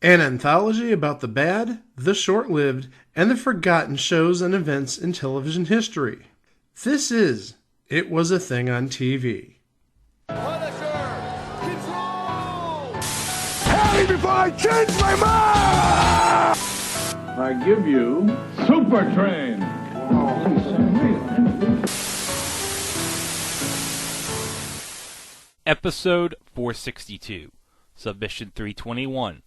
An anthology about the bad, the short lived, and the forgotten shows and events in television history. This is It Was a Thing on TV. Punisher! Control! Harry, before I change my mind! I give you Super Train. Episode 462, Submission 321,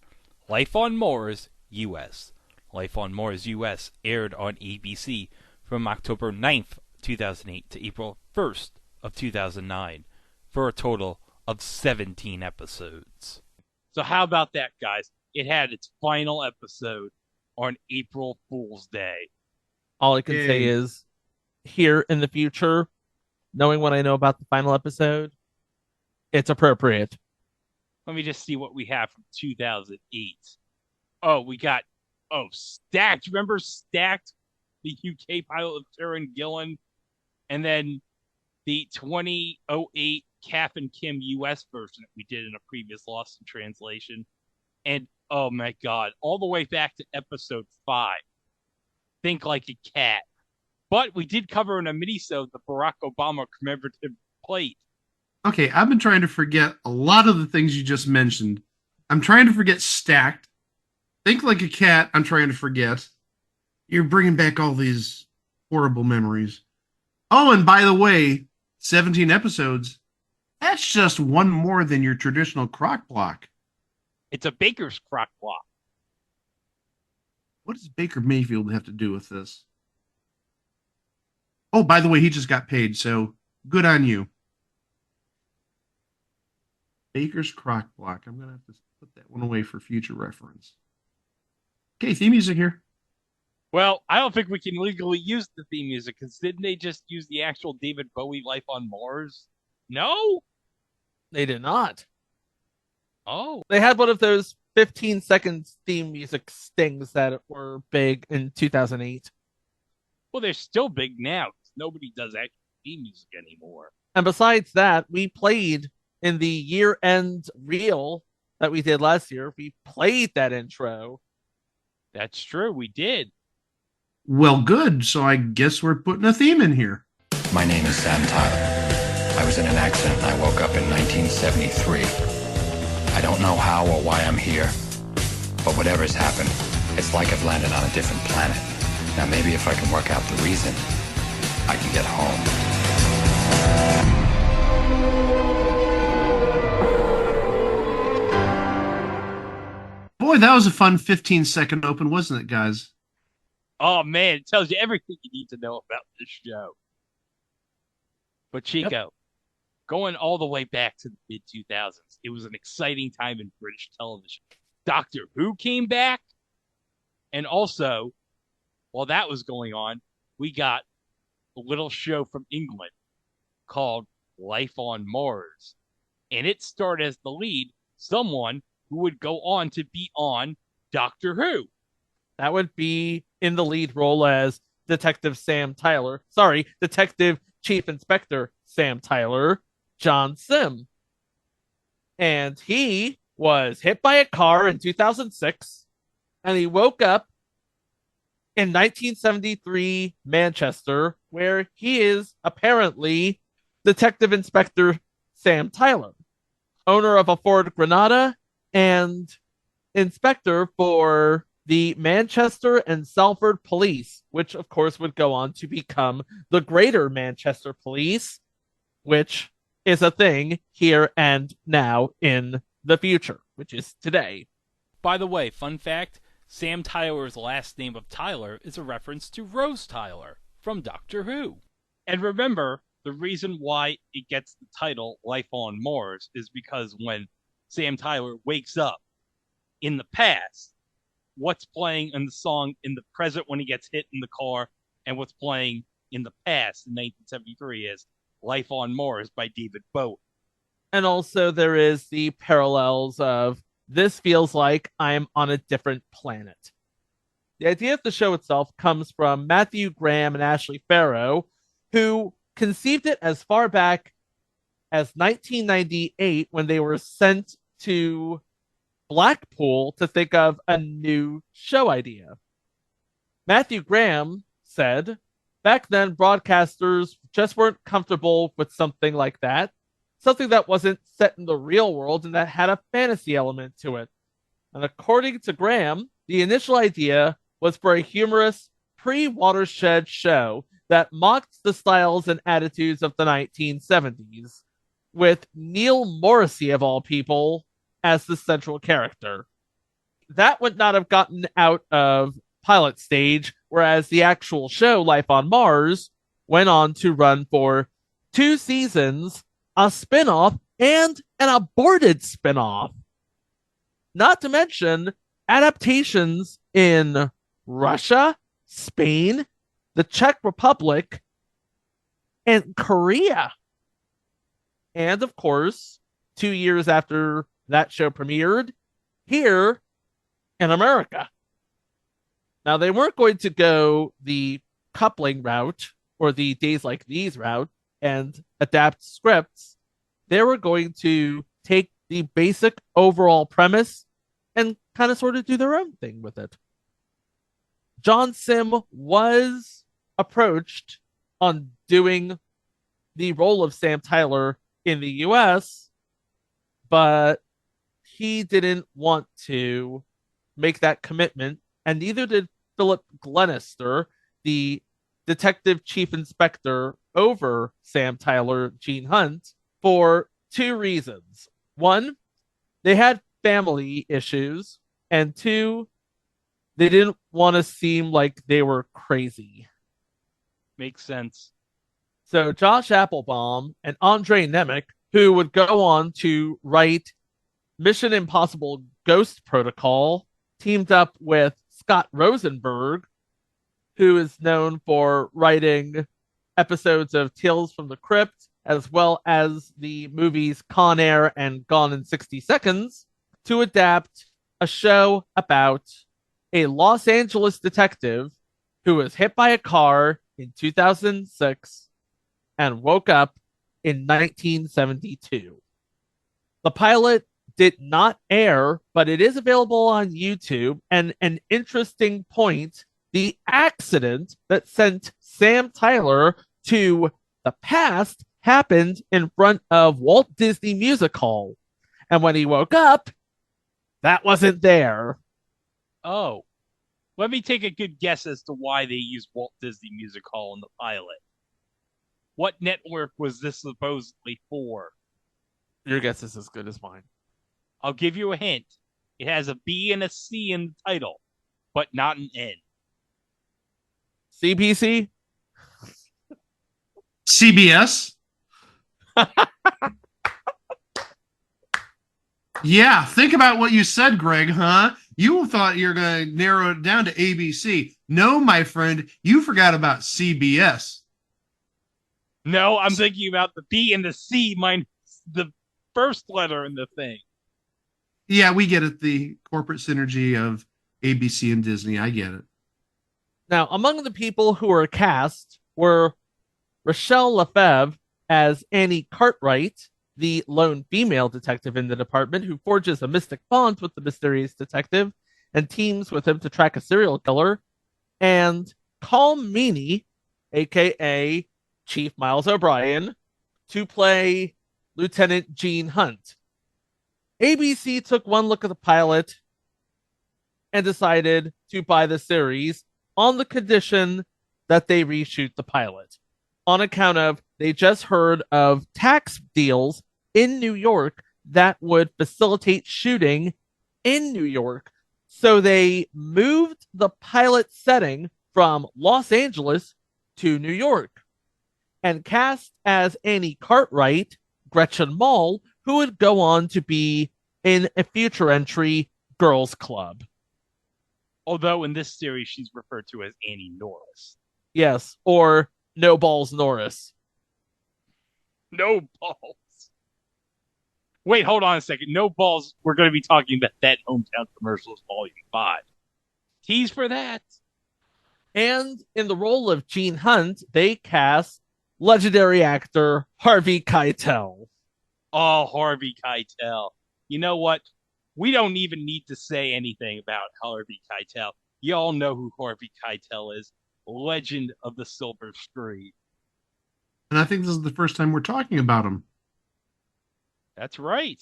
Life on Mars, U.S. Life on Mars, U.S. aired on ABC from October 9th, 2008 to April 1st of 2009 for a total of 17 episodes. So how about that, guys? It had its final episode on April Fool's Day. All I can say is, here in the future, knowing what I know about the final episode, it's appropriate. Let me just see what we have from 2008. Oh, we got, Stacked. Remember Stacked? The UK pilot of Karen Gillan. And then the 2008 Kath and Kim US version that we did in a previous Lost in Translation. And, oh my God, all the way back to episode 5. Think Like a Cat. But we did cover in a mini-sode the Barack Obama commemorative plate. Okay, I've been trying to forget a lot of the things you just mentioned. I'm trying to forget Stacked. Think Like a Cat, I'm trying to forget. You're bringing back all these horrible memories. Oh, and by the way, 17 episodes. That's just one more than your traditional crock block. It's a baker's crock block. What does Baker Mayfield have to do with this? Oh, by the way, he just got paid, so good on you. Baker's crock block. I'm going to have to put that one away for future reference. Okay, theme music here. Well, I don't think we can legally use the theme music, because didn't they just use the actual David Bowie Life on Mars? No? They did not. Oh. They had one of those 15-second theme music stings that were big in 2008. Well, they're still big now. Nobody does actual theme music anymore. And besides that, we played in the year-end reel that we did last year. We played that intro. That's true. We did. Well, good. So I guess we're putting a theme in here. My name is Sam Tyler. I was in an accident and I woke up in 1973. I don't know how or why I'm here, but whatever's happened, it's like I've landed on a different planet. Now maybe if I can work out the reason, I can get home. Boy, that was a fun 15-second open, wasn't it, guys? Oh, man, it tells you everything you need to know about this show. But Chico, going all the way back to the mid-2000s, it was an exciting time in British television. Doctor Who came back, and also, while that was going on, we got a little show from England called Life on Mars. And it starred as the lead someone who would go on to be on Doctor Who. That would be in the lead role as Detective Sam Tyler. Sorry, Detective Chief Inspector Sam Tyler, John Sim. And he was hit by a car in 2006, and he woke up in 1973 Manchester, where he is apparently Detective Inspector Sam Tyler, owner of a Ford Granada and inspector for the Manchester and Salford Police, which of course would go on to become the Greater Manchester Police, which is a thing here and now in the future, which is today. By the way, fun fact, Sam Tyler's last name of Tyler is a reference to Rose Tyler from Doctor Who. And remember, the reason why it gets the title Life on Mars is because when Sam Tyler wakes up in the past, what's playing in the song in the present when he gets hit in the car, and what's playing in the past in 1973 is Life on Mars by David Bowie. And also there is the parallels of this feels like I'm on a different planet. The idea of the show itself comes from Matthew Graham and Ashley Farrow, who conceived it as far back as 1998 when they were sent to Blackpool to think of a new show idea. Matthew Graham said, back then, broadcasters just weren't comfortable with something like that, something that wasn't set in the real world and that had a fantasy element to it. And according to Graham, the initial idea was for a humorous pre-Watershed show that mocked the styles and attitudes of the 1970s, with Neil Morrissey, of all people, as the central character. That would not have gotten out of pilot stage, whereas the actual show, Life on Mars, went on to run for 2 seasons, a spin-off, and an aborted spin-off. Not to mention adaptations in Russia, Spain, the Czech Republic, and Korea. And of course, 2 years after that show premiered, here in America. Now, they weren't going to go the coupling route or the Days Like These route and adapt scripts. They were going to take the basic overall premise and kind of sort of do their own thing with it. John Sim was approached on doing the role of Sam Tyler in the US, but he didn't want to make that commitment, and neither did Philip Glenister, the detective chief inspector over Sam Tyler, Gene Hunt, for 2 reasons. 1, they had family issues, and 2, they didn't want to seem like they were crazy. Makes sense. So Josh Applebaum and Andre Nemec, who would go on to write Mission Impossible Ghost Protocol, teamed up with Scott Rosenberg, who is known for writing episodes of Tales from the Crypt, as well as the movies Con Air and Gone in 60 Seconds, to adapt a show about a Los Angeles detective who was hit by a car in 2006 and woke up in 1972. The pilot did not air, but it is available on YouTube. And an interesting point, the accident that sent Sam Tyler to the past happened in front of Walt Disney Music Hall. And when he woke up, that wasn't there. Oh, let me take a good guess as to why they used Walt Disney Music Hall in the pilot. What network was this supposedly for? Your guess is as good as mine. I'll give you a hint. It has a B and a C in the title, but not an N. CBC? CBS? Yeah, think about what you said, Greg, huh? You thought you were going to narrow it down to ABC. No, my friend, you forgot about CBS. No, I'm thinking about the B and the C minus the first letter in the thing. Yeah, we get it. The corporate synergy of ABC and Disney. I get it. Now, among the people who were cast were Rochelle Lefebvre as Annie Cartwright, the lone female detective in the department who forges a mystic bond with the mysterious detective and teams with him to track a serial killer, and Colm Meaney, aka Chief Miles O'Brien, to play Lieutenant Gene Hunt. ABC took one look at the pilot and decided to buy the series on the condition that they reshoot the pilot, on account of they just heard of tax deals in New York that would facilitate shooting in New York. So they moved the pilot setting from Los Angeles to New York and cast as Annie Cartwright Gretchen Mol, who would go on to be in a future entry, Girls Club. Although in this series she's referred to as Annie Norris. Yes, or No Balls Norris. No balls. Wait, hold on a second. No balls. We're going to be talking about that Hometown Commercials Volume 5. Tease for that. And in the role of Gene Hunt, they cast legendary actor Harvey Keitel. Oh, Harvey Keitel. You know what? We don't even need to say anything about Harvey Keitel. You all know who Harvey Keitel is. Legend of the Silver Screen. And I think this is the first time we're talking about him. That's right.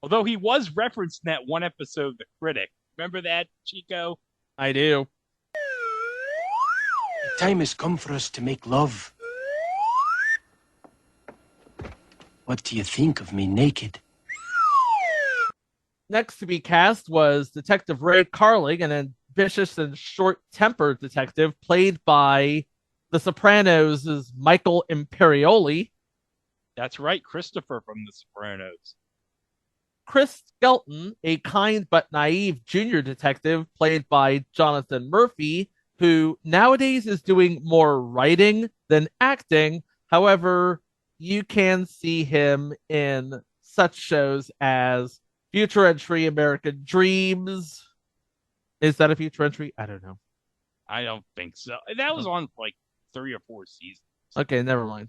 Although he was referenced in that one episode of The Critic. Remember that, Chico? I do. Time has come for us to make love. What do you think of me naked? Next to be cast was Detective Ray Carling, an ambitious and short-tempered detective played by The Sopranos' Michael Imperioli. That's right, Christopher from The Sopranos. Chris Skelton, a kind but naive junior detective played by Jonathan Murphy, who nowadays is doing more writing than acting. However, you can see him in such shows as Future Entry, American Dreams. Is that a future entry? I don't know. I don't think so. That was on like 3 or 4 seasons. Okay, never mind.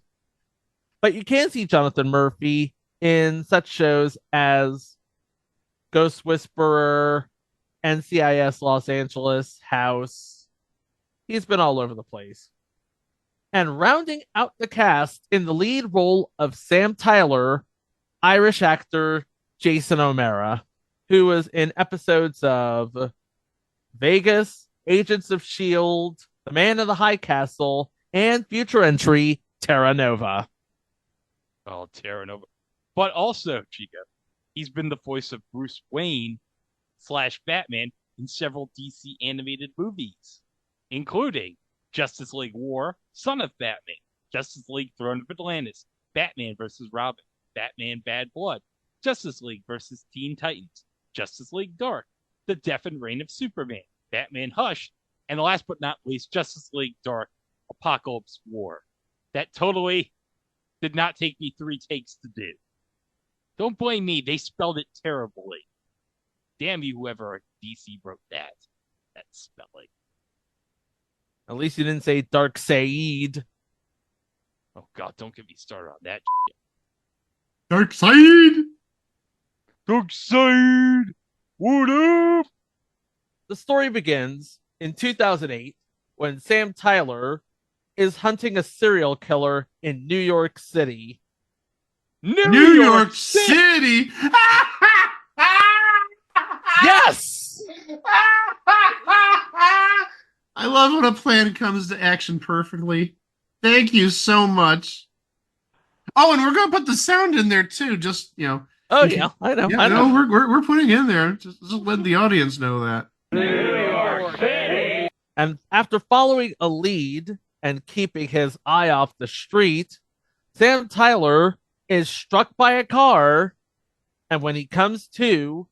But you can see Jonathan Murphy in such shows as Ghost Whisperer, NCIS Los Angeles, House. He's been all over the place. And rounding out the cast in the lead role of Sam Tyler, Irish actor Jason O'Mara, who was in episodes of Vegas, Agents of S.H.I.E.L.D., The Man in the High Castle, and future entry Terra Nova. Oh, Terra Nova. But also, Chico, he's been the voice of Bruce Wayne / Batman in several DC animated movies, including Justice League War, Son of Batman, Justice League Throne of Atlantis, Batman vs. Robin, Batman Bad Blood, Justice League vs. Teen Titans, Justice League Dark, The Death and Reign of Superman, Batman Hush, and last but not least, Justice League Dark, Apocalypse War. That totally did not take me 3 takes to do. Don't blame me, they spelled it terribly. Damn you, whoever at DC wrote that spelling. At least you didn't say Dark Said. Oh god, don't get me started on that. Dark Side! Dark Side! What up? The story begins in 2008 when Sam Tyler is hunting a serial killer in New York City. New York City! Yes! I love when a plan comes to action perfectly. Thank you so much. Oh, and we're going to put the sound in there too. Just, you know. Oh, yeah, I know. Yeah, I know. no, we're putting in there. Just let the audience know that. And after following a lead and keeping his eye off the street, Sam Tyler is struck by a car. And when he comes to,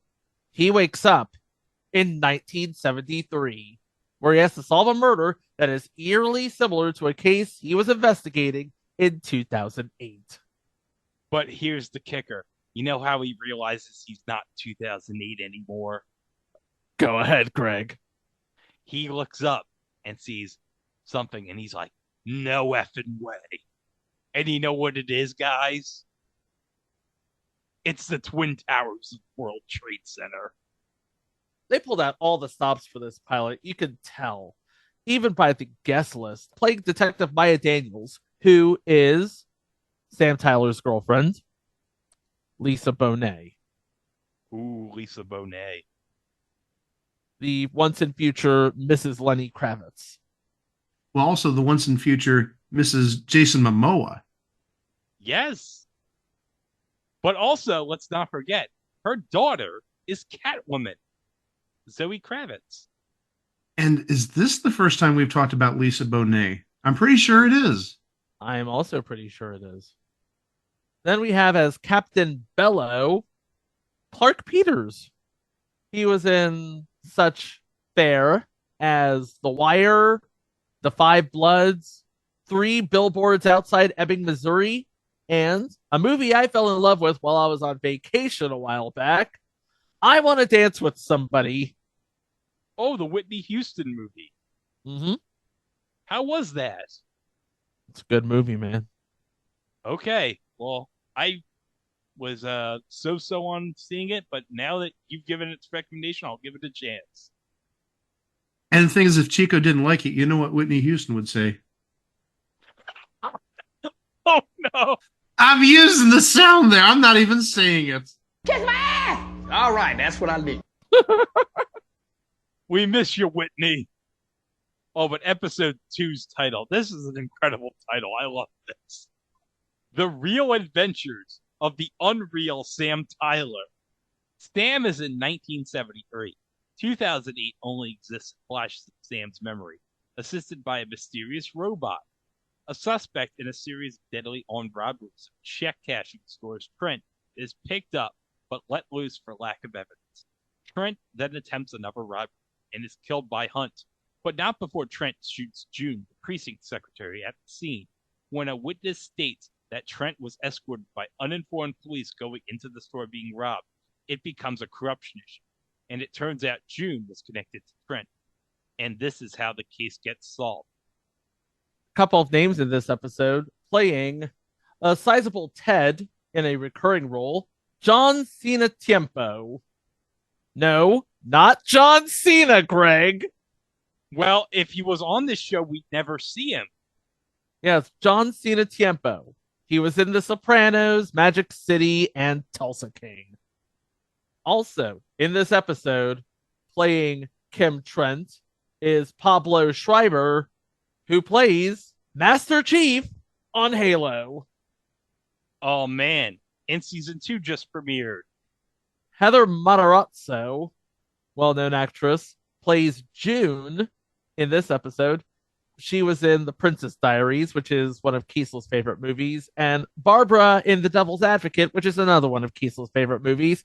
he wakes up in 1973, where he has to solve a murder that is eerily similar to a case he was investigating in 2008. But here's the kicker. You know how he realizes he's not 2008 anymore? Go ahead, Greg. He looks up and sees something, and he's like, no effing way. And you know what it is, guys? It's the Twin Towers of World Trade Center. They pulled out all the stops for this pilot. You can tell, even by the guest list, playing Detective Maya Daniels, who is Sam Tyler's girlfriend, Lisa Bonet. Ooh, Lisa Bonet. The once and future Mrs. Lenny Kravitz. Well, also the once and future Mrs. Jason Momoa. Yes. But also, let's not forget, her daughter is Catwoman, Zoe Kravitz. And is this the first time we've talked about Lisa Bonet? I'm pretty sure it is. I am also pretty sure it is. Then we have as Captain Bello, Clark Peters. He was in such fare as The Wire, The Five Bloods, 3 Billboards Outside Ebbing, Missouri, and a movie I fell in love with while I was on vacation a while back, I Want to Dance with Somebody. Oh, the Whitney Houston movie. Mm-hmm. How was that? It's a good movie, man. Okay, well, I was so-so on seeing it, but now that you've given its recommendation, I'll give it a chance. And the thing is, if Chico didn't like it, you know what Whitney Houston would say? Oh no! I'm using the sound there. I'm not even saying it. All right, that's what I need. We miss you, Whitney. Oh, but episode 2's title. This is an incredible title. I love this. The Real Adventures of the Unreal Sam Tyler. Sam is in 1973. 2008 only exists in Flash Sam's memory, assisted by a mysterious robot. A suspect in a series of deadly armed robberies of check cashing stores, Trent is picked up but let loose for lack of evidence. Trent then attempts another robbery and is killed by Hunt, but not before Trent shoots June, the precinct secretary, at the scene, when a witness states that Trent was escorted by uninformed police going into the store being robbed. It becomes a corruption issue, and it turns out June was connected to Trent, and this is how the case gets solved. Couple of names in this episode, playing a sizable Ted in a recurring role, John Cena Tiempo. No, not John Cena, Greg. Well, if he was on this show, we'd never see him. Yes, John Cena Tiempo. He was in The Sopranos, Magic City, and Tulsa King. Also, in this episode, playing Kim Trent is Pablo Schreiber, who plays Master Chief on Halo. Oh, man. And season 2 just premiered. Heather Matarazzo, well-known actress, plays June in this episode. She was in The Princess Diaries, which is one of Kiesel's favorite movies, and Barbara in The Devil's Advocate, which is another one of Kiesel's favorite movies.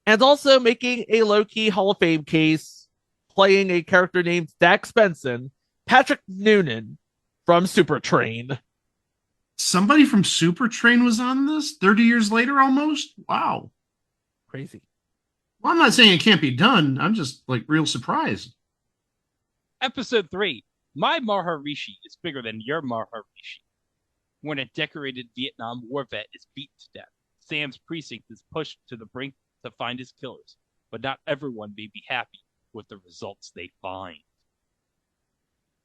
And also making a low-key Hall of Fame case, playing a character named Dax Benson, Patrick Noonan from Super Train. Somebody from Super Train was on this 30 years later almost? Wow. Crazy. Well, I'm not saying it can't be done. I'm just like real surprised. Episode 3. My Maharishi is bigger than your Maharishi. When a decorated Vietnam War vet is beaten to death, Sam's precinct is pushed to the brink to find his killers, but not everyone may be happy with the results they find.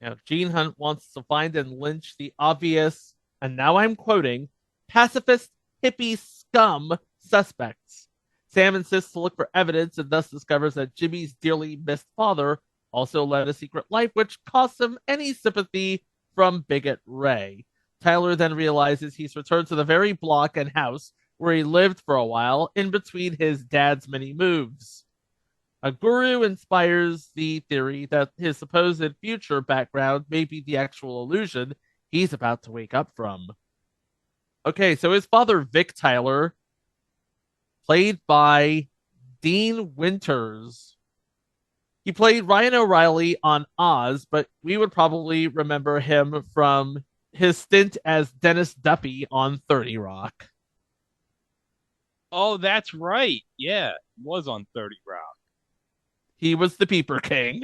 Now, Gene Hunt wants to find and lynch the obvious, and now I'm quoting, pacifist hippie scum suspects. Sam insists to look for evidence and thus discovers that Jimmy's dearly missed father also led a secret life, which costs him any sympathy from bigot Ray. Tyler then realizes he's returned to the very block and house where he lived for a while in between his dad's many moves. A guru inspires the theory that his supposed future background may be the actual illusion he's about to wake up from. Okay, so his father, Vic Tyler, played by Dean Winters. He played Ryan O'Reilly on Oz, but we would probably remember him from his stint as Dennis Duppy on 30 Rock. Oh, that's right. Yeah, he was on 30 Rock. He was the Peeper King.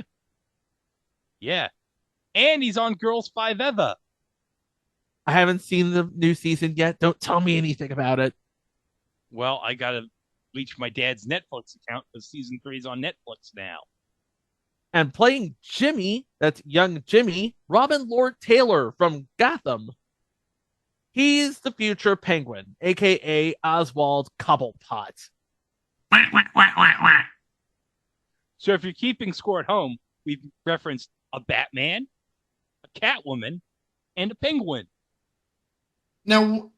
Yeah. And he's on Girls 5 Eva. I haven't seen the new season yet. Don't tell me anything about it. Well, I gotta reach my dad's Netflix account because season 3 is on Netflix now. And playing Jimmy, that's young Jimmy, Robin Lord Taylor from Gotham. He's the future Penguin, aka Oswald Cobblepot. So if you're keeping score at home, we've referenced a Batman, a Catwoman, and a Penguin. Now,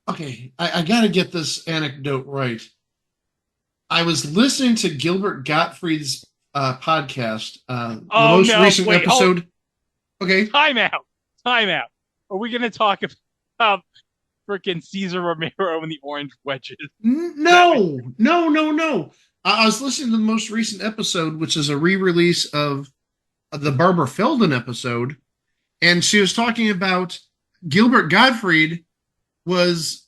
okay, I got to get this anecdote right. I was listening to Gilbert Gottfried's podcast, the most recent episode. Okay. Time out. Are we going to talk about freaking Cesar Romero and the Orange Wedges? No. I was listening to the most recent episode, which is a re-release of the Barbara Feldon episode, and she was talking about Gilbert Gottfried was,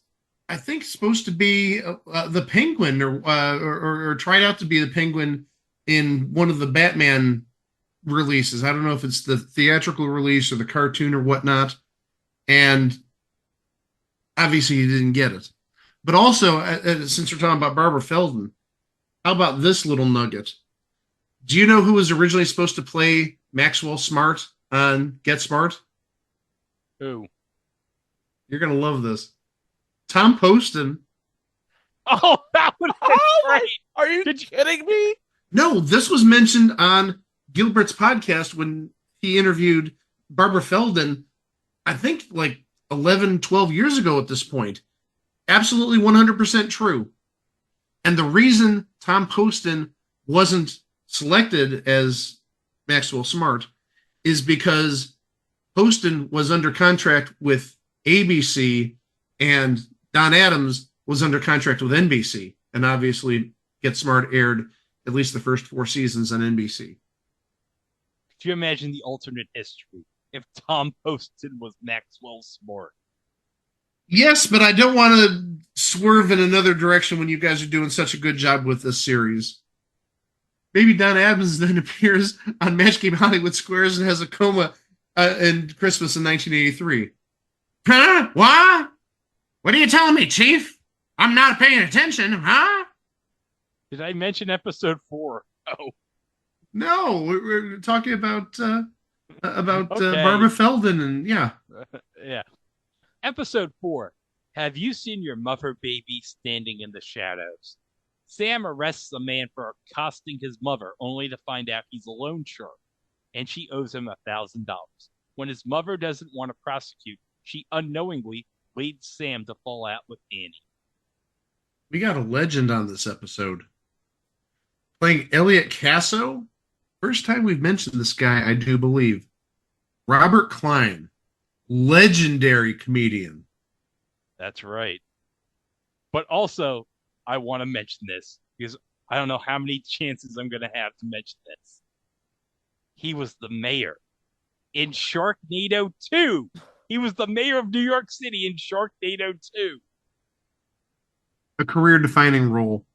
I think, supposed to be the Penguin, or tried out to be the Penguin in one of the Batman releases. I don't know if it's the theatrical release or the cartoon or whatnot, and obviously he didn't get it. But also, since we're talking about Barbara Feldon, how about this little nugget? Do you know who was originally supposed to play Maxwell Smart on Get Smart? Who? You're going to love this. Tom Poston. Oh, that would have been great. Are you kidding me? No, this was mentioned on Gilbert's podcast when he interviewed Barbara Feldon, I think like 11, 12 years ago at this point. Absolutely 100% true. And the reason Tom Poston wasn't selected as Maxwell Smart is because Poston was under contract with ABC and Don Adams was under contract with NBC. And obviously, Get Smart aired at least the first 4 seasons on NBC. Could you imagine the alternate history if Tom Poston was Maxwell Smart? Yes, but I don't want to swerve in another direction when you guys are doing such a good job with this series. Maybe Don Adams then appears on Match Game Hollywood Squares and has a coma in Christmas in 1983. Huh? What? What are you telling me, Chief? I'm not paying attention, huh? Did I mention episode 4? Oh. No, we're talking about Okay. Barbara Feldon and yeah. Yeah. Episode 4. Have you seen your mother baby standing in the shadows? Sam arrests a man for accosting his mother, only to find out he's a loan shark, and she owes him $1,000. When his mother doesn't want to prosecute, she unknowingly leads Sam to fall out with Annie. We got a legend on this episode. Playing Elliot Casso. First time we've mentioned this guy, I do believe. Robert Klein. Legendary comedian. That's right. But also, I want to mention this because I don't know how many chances I'm going to have to mention this. He was the mayor in Sharknado 2. He was the mayor of New York City in Sharknado 2. A career-defining role.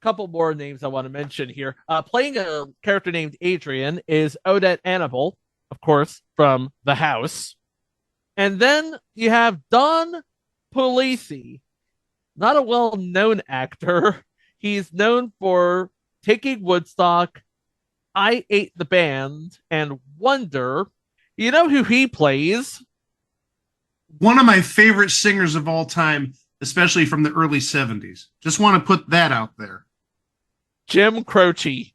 Couple more names I want to mention here. Playing a character named Adrian is Odette Annable, of course, from The House. And then you have Don Puglisi, not a well-known actor. He's known for Taking Woodstock, I Ate the Band, and Wonder. You know who he plays? One of my favorite singers of all time, especially from the early 70s. Just want to put that out there. Jim Croce.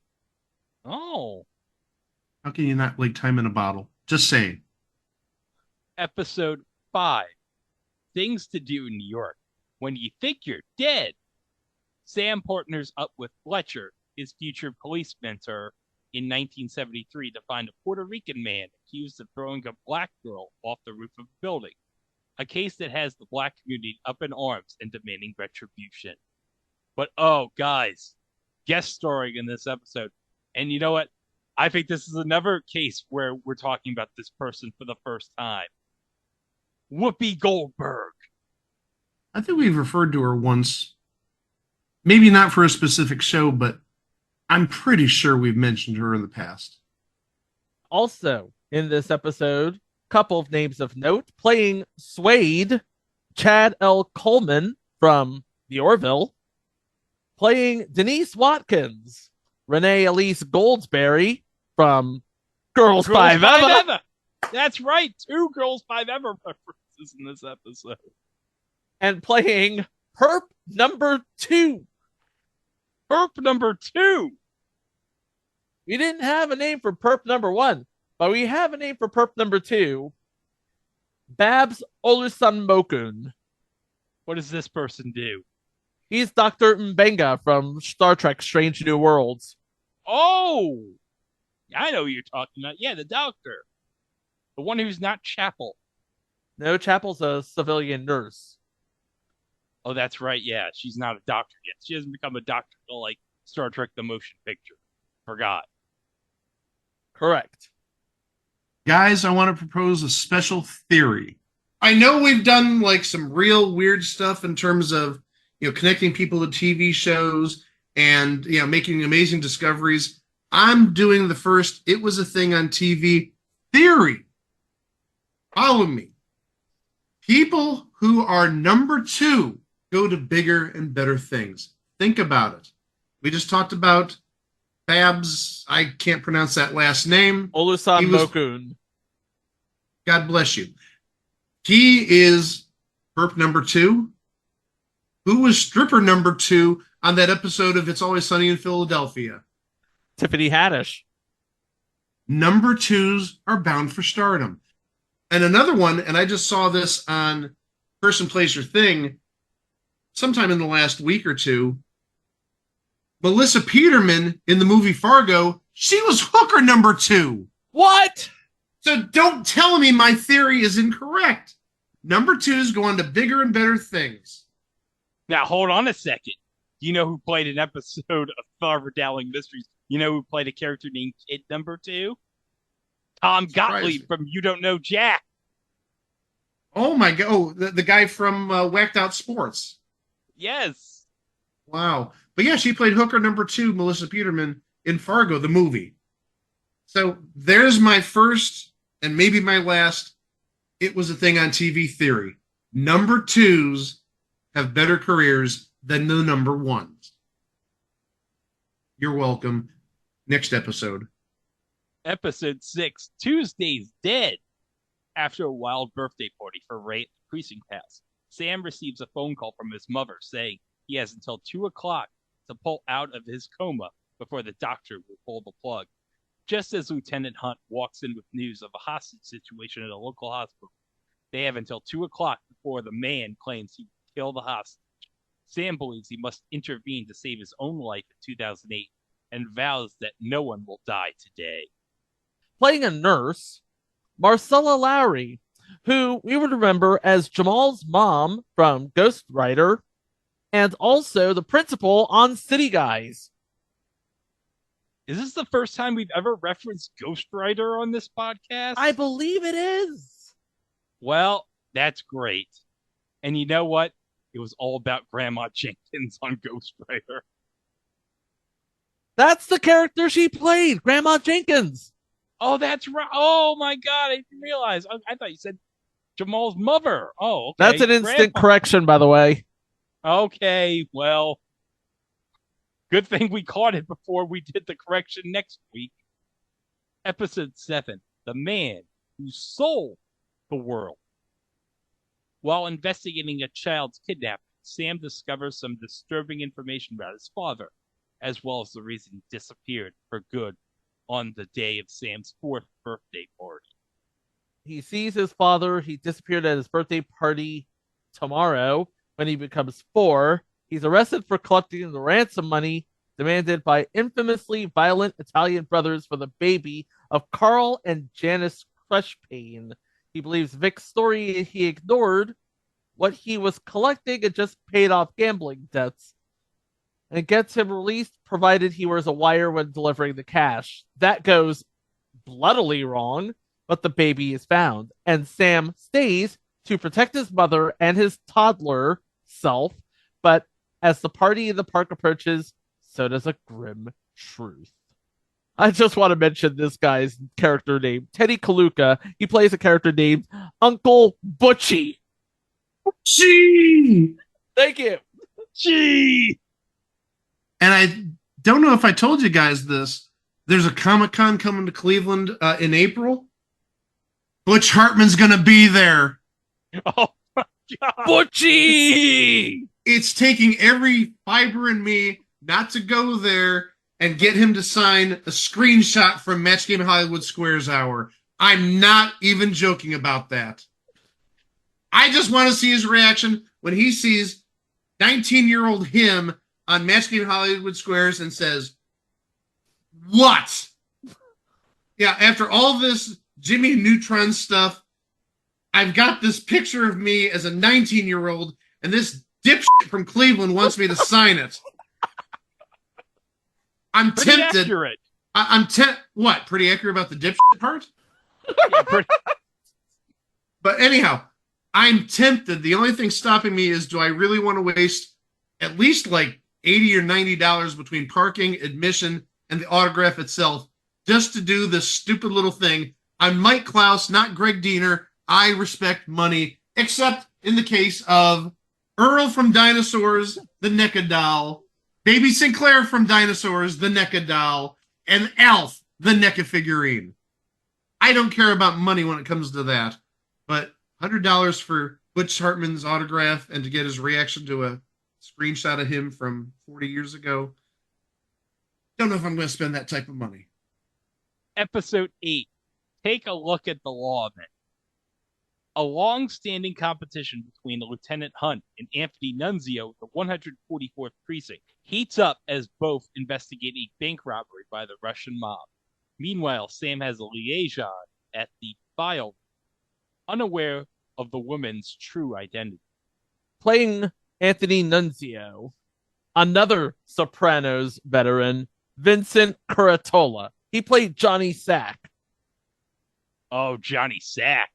Oh. How can you not like Time in a Bottle? Just saying. Episode 5. Things to do in New York when you think you're dead. Sam partners up with Fletcher, his future police mentor, in 1973 to find a Puerto Rican man accused of throwing a black girl off the roof of a building. A case that has the black community up in arms and demanding retribution. But oh, guys, guest starring in this episode. And you know what? I think this is another case where we're talking about this person for the first time. Whoopi Goldberg. I think we've referred to her once. Maybe not for a specific show, but I'm pretty sure we've mentioned her in the past. Also, in this episode, couple of names of note. Playing Suede, Chad L. Coleman from The Orville. Playing Denise Watkins, Renee Elise Goldsberry from Girls 5 Eva. That's right, 2 Girls 5 Eva references in this episode. And playing Perp number 2. Perp number 2. We didn't have a name for Perp number 1, but we have a name for Perp number 2. Babs Olusanmokun. What does this person do? He's Dr. Mbenga from Star Trek Strange New Worlds. Oh! I know who you're talking about. Yeah, the doctor. The one who's not Chapel. No, Chapel's a civilian nurse. Oh, that's right. Yeah, she's not a doctor yet. She hasn't become a doctor until, like, Star Trek the Motion Picture. Forgot. Correct. Guys, I want to propose a special theory. I know we've done like some real weird stuff in terms of, connecting people to TV shows and, making amazing discoveries. I'm doing the first It Was a Thing on TV theory. Follow me. People who are number 2 go to bigger and better things. Think about it. We just talked about Babs. I can't pronounce that last name. Olusan He was- Mokun. God bless you. He is perp number 2. Who was stripper number 2 on that episode of It's Always Sunny in Philadelphia? Tiffany Haddish. Number 2s are bound for stardom. And another one, and I just saw this on Person, Place, or Thing sometime in the last week or two. Melissa Peterman in the movie Fargo, she was hooker number 2. What? So don't tell me my theory is incorrect. Number 2s go on to bigger and better things. Now, hold on a second. Do you know who played an episode of Farver Dowling Mysteries? You know who played a character named Kid number 2? Tom Gottlieb from You Don't Know Jack. Oh my God. Oh, the guy from Whacked Out Sports. Yes. Wow. But yeah, she played hooker number 2, Melissa Peterman, in Fargo, the movie. So there's my first and maybe my last It Was a Thing on TV theory. Number 2s have better careers than the number 1s. You're welcome. Next episode. Episode 6, Tuesday's Dead. After a wild birthday party for Ray at the precinct house, Sam receives a phone call from his mother saying he has until 2 o'clock to pull out of his coma before the doctor will pull the plug. Just as Lieutenant Hunt walks in with news of a hostage situation at a local hospital, they have until 2 o'clock before the man claims he will kill the hostage. Sam believes he must intervene to save his own life in 2008 and vows that no one will die today. Playing a nurse, Marcella Lowry, who we would remember as Jamal's mom from Ghost Rider, and also the principal on City Guys. Is this the first time we've ever referenced Ghost Rider on this podcast? I believe it is. Well, that's great. And you know what? It was all about Grandma Jenkins on Ghost Rider. That's the character she played, Grandma Jenkins. Oh, that's right. Oh, my God. I didn't realize. I thought you said Jamal's mother. Oh, okay. That's an instant Grandma. correction, by the way. Okay, well, good thing we caught it before we did the correction next week. Episode 7, The Man Who Sold the World. While investigating a child's kidnapping, Sam discovers some disturbing information about his father, as well as the reason he disappeared for good on the day of Sam's 4th birthday party. He sees his father. He disappeared at his birthday party tomorrow when he becomes 4. He's arrested for collecting the ransom money demanded by infamously violent Italian brothers for the baby of Carl and Janice Crushpain. He believes Vic's story he ignored what he was collecting and just paid off gambling debts. And it gets him released provided he wears a wire when delivering the cash. That goes bloodily wrong, but the baby is found. And Sam stays to protect his mother and his toddler self. But as the party in the park approaches, so does a grim truth. I just want to mention this guy's character name, Teddy Kaluka. He plays a character named Uncle Butchie. Gee! Thank you. Gee! And I don't know if I told you guys this. There's a Comic-Con coming to Cleveland in April. Butch Hartman's going to be there. Oh, my God. Butchie! It's taking every fiber in me not to go there and get him to sign a screenshot from Match Game Hollywood Squares Hour. I'm not even joking about that. I just want to see his reaction when he sees 19-year-old him on Match Game Hollywood Squares and says, "What?" Yeah, after all this Jimmy Neutron stuff, I've got this picture of me as a 19-year-old, and this dipshit from Cleveland wants me to sign it. I'm Pretty tempted. accurate. I'm what? Pretty accurate about the dipshit part? Yeah, pretty- But anyhow, I'm tempted. The only thing stopping me is, do I really want to waste at least like $80 or $90 between parking, admission, and the autograph itself just to do this stupid little thing? I'm Mike Klaus, not Greg Diener. I respect money, except in the case of Earl from Dinosaurs, the NECA doll. Baby Sinclair from Dinosaurs, the NECA doll. And Alf, the NECA figurine. I don't care about money when it comes to that. But $100 for Butch Hartman's autograph and to get his reaction to a screenshot of him from 40 years ago. Don't know if I'm going to spend that type of money. Episode 8. Take a look at the lawman. A long-standing competition between Lieutenant Hunt and Anthony Nunzio of the 144th Precinct heats up as both investigate a bank robbery by the Russian mob. Meanwhile, Sam has a liaison at the file, unaware of the woman's true identity. Playing Anthony Nunzio, another Sopranos veteran, Vincent Curatola. He played Johnny Sack. Oh, Johnny Sack.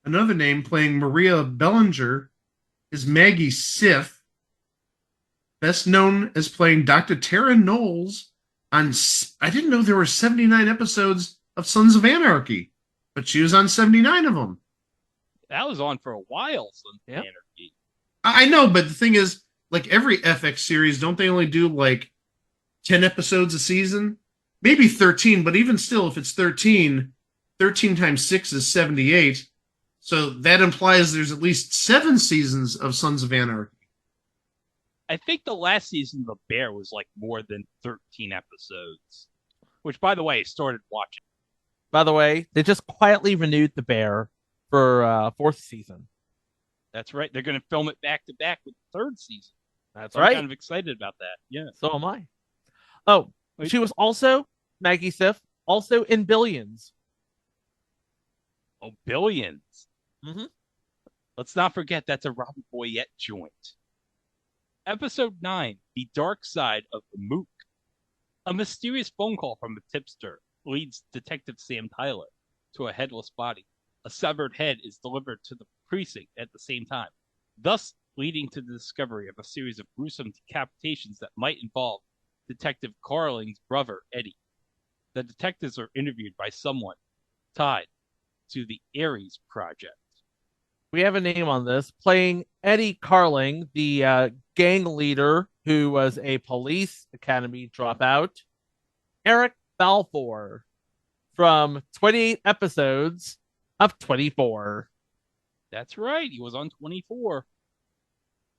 Another name playing Maria Bellinger is Maggie Siff, best known as playing Dr. Tara Knowles on... I didn't know there were 79 episodes of Sons of Anarchy, but she was on 79 of them. That was on for a while, Sons of Anarchy. I know, but the thing is, like every FX series, don't they only do like 10 episodes a season? Maybe 13, but even still, if it's 13 times 6 is 78. So that implies there's at least 7 seasons of Sons of Anarchy. I think the last season of The Bear was like more than 13 episodes, which, by the way, I started watching. By the way, they just quietly renewed The Bear for 4th season. That's right. They're going to film it back to back with the 3rd season. That's so right. I'm kind of excited about that. Yeah. So am I. Oh, she was also, Maggie Siff, also in Billions. Oh, Billions. Mm-hmm. Let's not forget that's a Robert Boyette joint. Episode 9, The Dark Side of the Mook. A mysterious phone call from a tipster leads Detective Sam Tyler to a headless body. A severed head is delivered to the precinct at the same time, thus leading to the discovery of a series of gruesome decapitations that might involve Detective Carling's brother, Eddie. The detectives are interviewed by someone tied to the Ares Project. We have a name on this, playing Eddie Carling, the gang leader who was a police academy dropout. Eric Balfour, from 28 episodes of 24. That's right, he was on 24.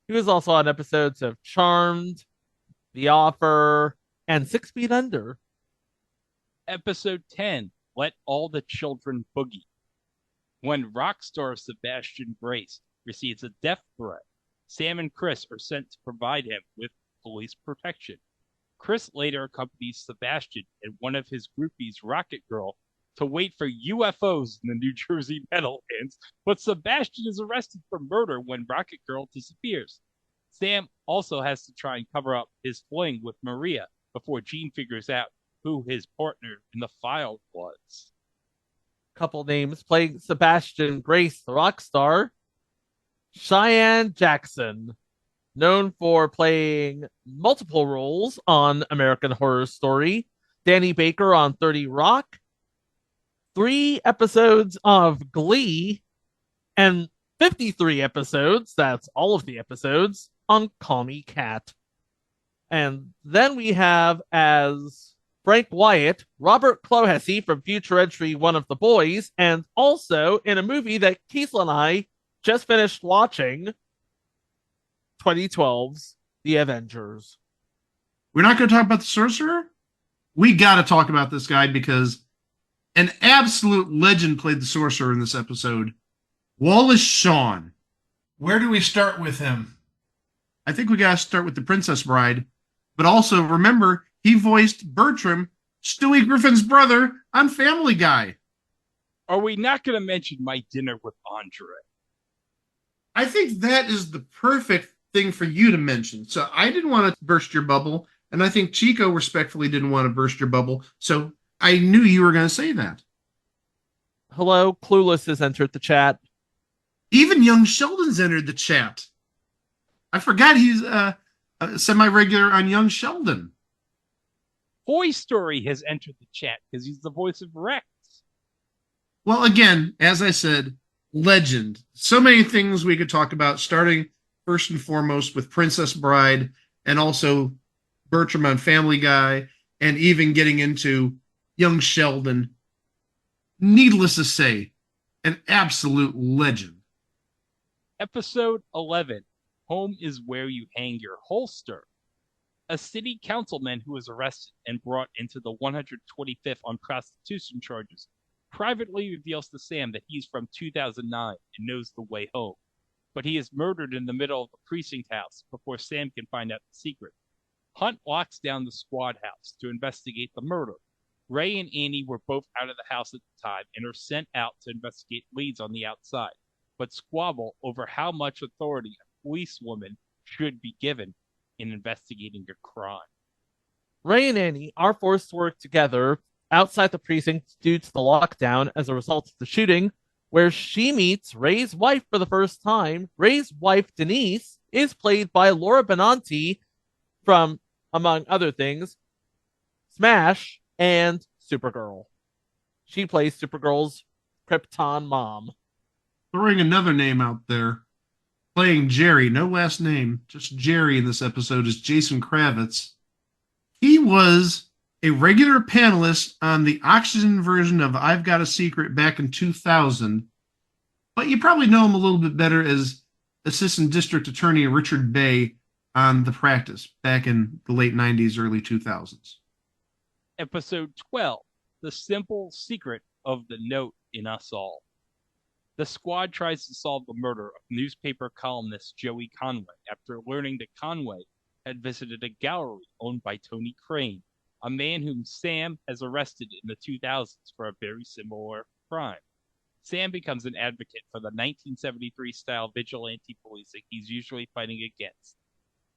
He was also on episodes of Charmed, The Offer, and 6 Feet Under. Episode 10, Let All the Children Boogie. When rock star Sebastian Grace receives a death threat, Sam and Chris are sent to provide him with police protection. Chris later accompanies Sebastian and one of his groupies, Rocket Girl, to wait for UFOs in the New Jersey Meadowlands, but Sebastian is arrested for murder when Rocket Girl disappears. Sam also has to try and cover up his fling with Maria before Gene figures out who his partner in the file was. Couple names, playing Sebastian Grace, the rock star. Cheyenne Jackson, known for playing multiple roles on American Horror Story. Danny Baker on 30 Rock. 3 episodes of Glee. And 53 episodes, that's all of the episodes, on Call Me Kat. And then we have as Frank Wyatt, Robert Clohessy from Future Entry, One of the Boys, and also in a movie that Keith and I just finished watching, 2012's The Avengers. We're not going to talk about the Sorcerer? We got to talk about this guy because an absolute legend played the Sorcerer in this episode. Wallace Shawn. Where do we start with him? I think we got to start with the Princess Bride. But also, remember, he voiced Bertram, Stewie Griffin's brother, on Family Guy. Are we not going to mention My Dinner with Andre? I think that is the perfect thing for you to mention. So I didn't want to burst your bubble, and I think Chico respectfully didn't want to burst your bubble. So I knew you were going to say that. Hello, Clueless has entered the chat. Even Young Sheldon's entered the chat. I forgot he's a semi-regular on Young Sheldon. Toy Story has entered the chat because he's the voice of Rex. Well, again, as I said, legend. So many things we could talk about, starting first and foremost with Princess Bride and also Bertram on Family Guy, and even getting into young Sheldon. Needless to say, an absolute legend. Episode 11, Home is Where You Hang Your Holster. A city councilman who was arrested and brought into the 125th on prostitution charges privately reveals to Sam that he's from 2009 and knows the way home. But he is murdered in the middle of the precinct house before Sam can find out the secret. Hunt locks down the squad house to investigate the murder. Ray and Annie were both out of the house at the time and are sent out to investigate leads on the outside, but squabble over how much authority a policewoman should be given in investigating a crime. Ray and Annie are forced to work together outside the precinct due to the lockdown as a result of the shooting, where she meets Ray's wife for the first time. Ray's wife, Denise, is played by Laura Benanti from, among other things, Smash and Supergirl. She plays Supergirl's Krypton mom. Throwing another name out there, playing Jerry, no last name, just Jerry in this episode, is Jason Kravitz. He was a regular panelist on the Oxygen version of I've Got a Secret back in 2000, but you probably know him a little bit better as Assistant District Attorney Richard Bay on The Practice back in the late 90s, early 2000s. Episode 12, The Simple Secret of the Note in Us All. The squad tries to solve the murder of newspaper columnist Joey Conway after learning that Conway had visited a gallery owned by Tony Crane, a man whom Sam has arrested in the 2000s for a very similar crime. Sam becomes an advocate for the 1973-style vigilante policing he's usually fighting against,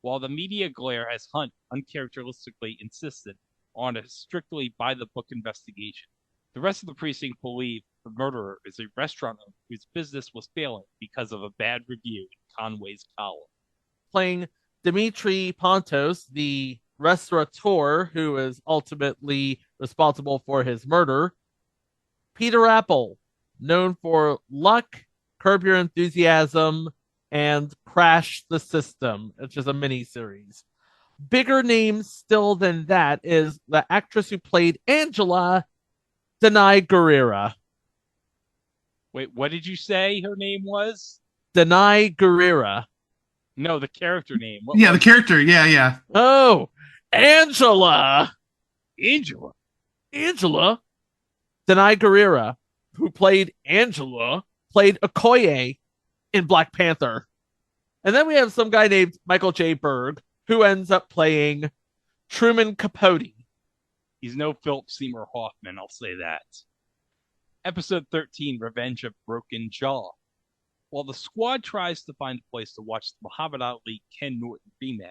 while the media glare has Hunt uncharacteristically insistent on a strictly by-the-book investigation. The rest of the precinct believe the murderer is a restaurant owner whose business was failing because of a bad review in Conway's column. Playing Dimitri Pontos, the restaurateur who is ultimately responsible for his murder. Peter Apple, known for Luck, Curb Your Enthusiasm, and Crash the System, which is a miniseries. Bigger names still than that is the actress who played Angela, Danai Gurira. Wait, what did you say her name was? Danai Gurira. No, the character name. Yeah, the character. Yeah. Oh, Angela. Angela. Danai Gurira, who played Angela, played Okoye in Black Panther. And then we have some guy named Michael J. Berg, who ends up playing Truman Capote. He's no Philip Seymour Hoffman, I'll say that. Episode 13, Revenge of Broken Jaw. While the squad tries to find a place to watch the Muhammad Ali-Ken Norton rematch,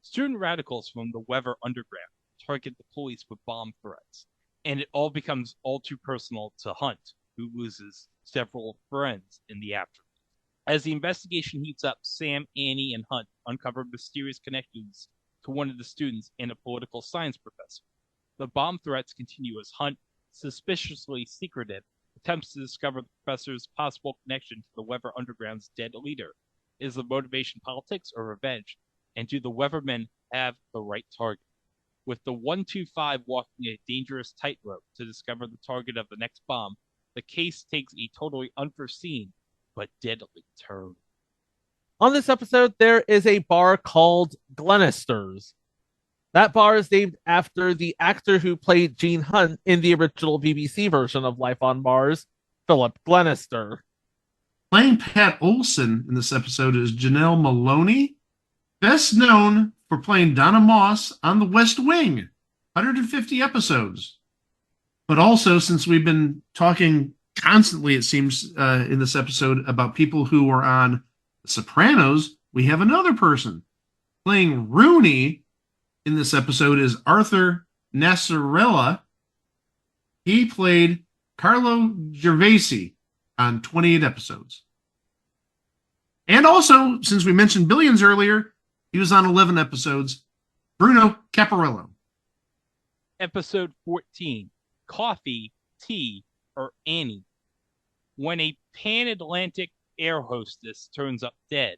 student radicals from the Weather Underground target the police with bomb threats, and it all becomes all too personal to Hunt, who loses several friends in the aftermath. As the investigation heats up, Sam, Annie, and Hunt uncover mysterious connections to one of the students and a political science professor. The bomb threats continue as Hunt, suspiciously secretive, attempts to discover the professor's possible connection to the Weather Underground's dead leader. Is the motivation politics or revenge? And do the Weathermen have the right target? With the 125 walking a dangerous tightrope to discover the target of the next bomb, the case takes a totally unforeseen but deadly turn. On this episode, there is a bar called Glenister's. That bar is named after the actor who played Gene Hunt in the original BBC version of Life on Mars, Philip Glenister. Playing Pat Olson in this episode is Janelle Maloney, best known for playing Donna Moss on The West Wing, 150 episodes. But also, since we've been talking constantly, it seems, in this episode about people who were on The Sopranos, we have another person. Playing Rooney in this episode is Arthur Nasarella. He played Carlo Gervasi on 28 episodes. And also, since we mentioned Billions earlier, he was on 11 episodes. Bruno Caparello. Episode 14, Coffee, Tea, or Annie. When a pan-Atlantic air hostess turns up dead,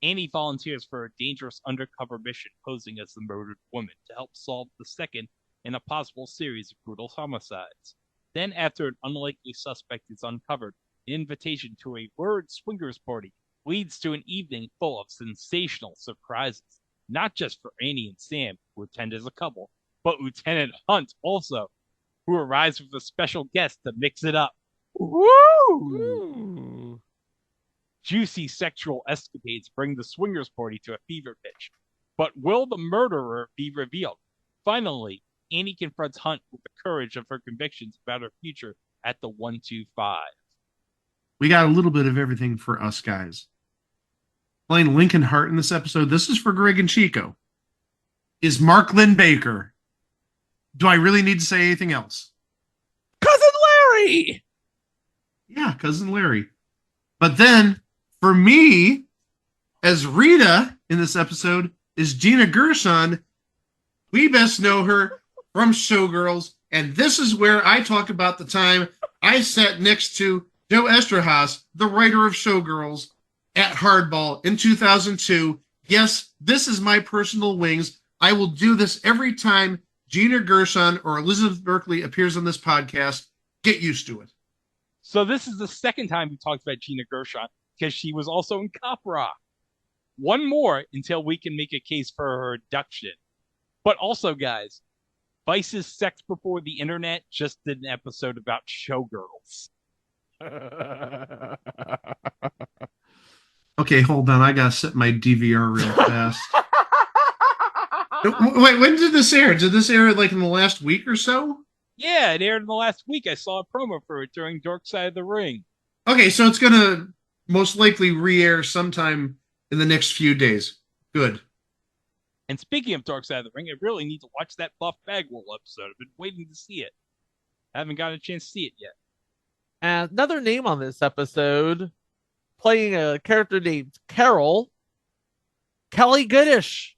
Annie volunteers for a dangerous undercover mission posing as the murdered woman to help solve the second in a possible series of brutal homicides. Then, after an unlikely suspect is uncovered, an invitation to a word swingers party leads to an evening full of sensational surprises, not just for Annie and Sam, who attend as a couple, but Lieutenant Hunt also, who arrives with a special guest to mix it up. Woo! Ooh. Juicy sexual escapades bring the swingers party to a fever pitch. But will the murderer be revealed? Finally, Annie confronts Hunt with the courage of her convictions about her future at the 125. We got a little bit of everything for us guys. Playing Lincoln Hart in this episode, this is for Greg and Chico, is Mark Lynn-Baker. Do I really need to say anything else? Cousin Larry! Yeah, Cousin Larry. But then, for me, as Rita in this episode, is Gina Gershon. We best know her from Showgirls, and this is where I talk about the time I sat next to Joe Esterhaas, the writer of Showgirls, at Hardball in 2002. Yes, this is my personal wings. I will do this every time Gina Gershon or Elizabeth Berkley appears on this podcast. Get used to it. So this is the second time we talked about Gina Gershon, because she was also in Cop Rock. One more until we can make a case for her induction. But also, guys, Vice's Sex Before the Internet just did an episode about Showgirls. Okay, hold on. I gotta set my DVR real fast. Wait, when did this air? Did this air like in the last week or so? Yeah, it aired in the last week. I saw a promo for it during Dark Side of the Ring. Okay, so it's gonna most likely re-air sometime in the next few days. Good. And speaking of Dark Side of the Ring, I really need to watch that Buff Bagwell episode. I've been waiting to see it. I haven't gotten a chance to see it yet. And another name on this episode, playing a character named Carol, Kelly Goodish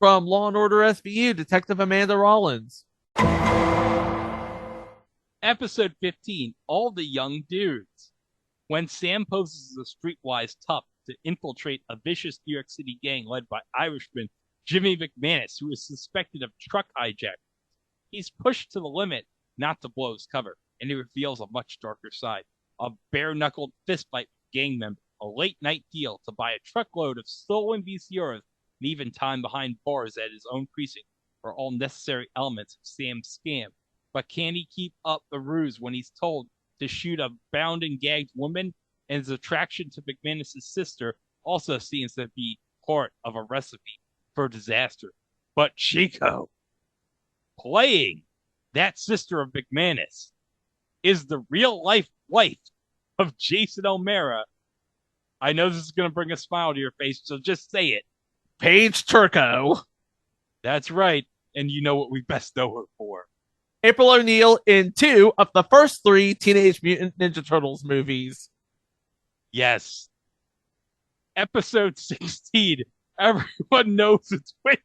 from Law & Order SVU, Detective Amanda Rollins. Episode 15, All the Young Dudes. When Sam poses as a streetwise tough to infiltrate a vicious New York City gang led by Irishman Jimmy McManus, who is suspected of truck hijacking, he's pushed to the limit not to blow his cover, and he reveals a much darker side. A bare-knuckled fistfight with gang members, a late-night deal to buy a truckload of stolen VCRs, and even time behind bars at his own precinct are all necessary elements of Sam's scam. But can he keep up the ruse when he's told to shoot a bound and gagged woman, and his attraction to McManus' sister also seems to be part of a recipe for disaster? But Chico, playing that sister of McManus, is the real-life wife of Jason O'Mara. I know this is going to bring a smile to your face, so just say it. Paige Turco. That's right, and you know what we best know her for. April O'Neil in 2 of the first 3 Teenage Mutant Ninja Turtles movies. Yes. Episode 16, Everyone Knows It's Wendy.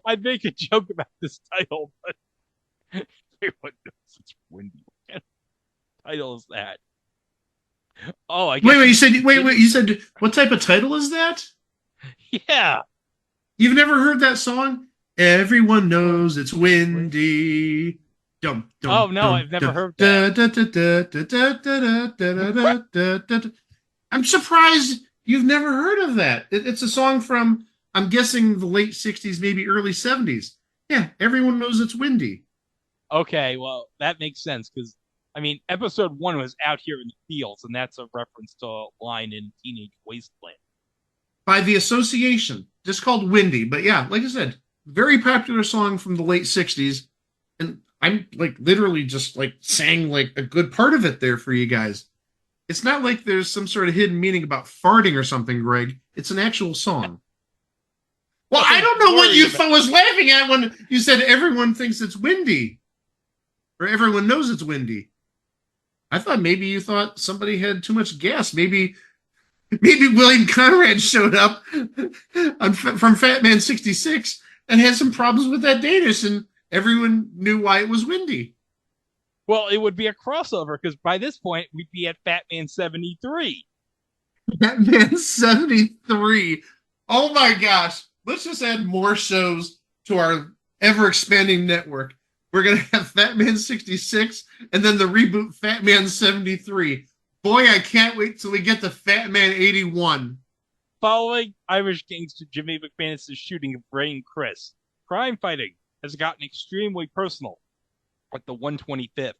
I'd make a joke about this title, but everyone knows it's Wendy. What kind of title is that? Oh, I guess. Wait, you said what type of title is that? Yeah. You've never heard that song? Everyone knows it's windy. Dum, dum, Oh, no, dum, I've never dum, heard da, that. da, da, da, da, da, da, da, da, da, da. I'm surprised you've never heard of that. It's a song from, I'm guessing, the late 60s, maybe early 70s. Yeah, everyone knows it's windy. Okay, well, that makes sense, because, I mean, episode 1 was Out Here in the Fields, and that's a reference to a line in Teenage Wasteland. By the association, just called Windy. But yeah, like I said, very popular song from the late 60s. And I'm like literally just like sang like a good part of it there for you guys. It's not like there's some sort of hidden meaning about farting or something, Greg. It's an actual song. Well, I don't know what you was laughing at when you said everyone thinks it's windy. Or everyone knows it's windy. I thought maybe you thought somebody had too much gas. Maybe William Conrad showed up from Fat Man 66 and had some problems with that Danish, and everyone knew why it was windy. Well, it would be a crossover, because by this point, we'd be at Fat Man 73. Batman 73. Oh my gosh. Let's just add more shows to our ever expanding network. We're going to have Fat Man 66 and then the reboot Fat Man 73. Boy, I can't wait till we get to Fat Man 81. Following Irish gangster Jimmy McManus' shooting of Ray and Chris, crime fighting has gotten extremely personal at the 125th.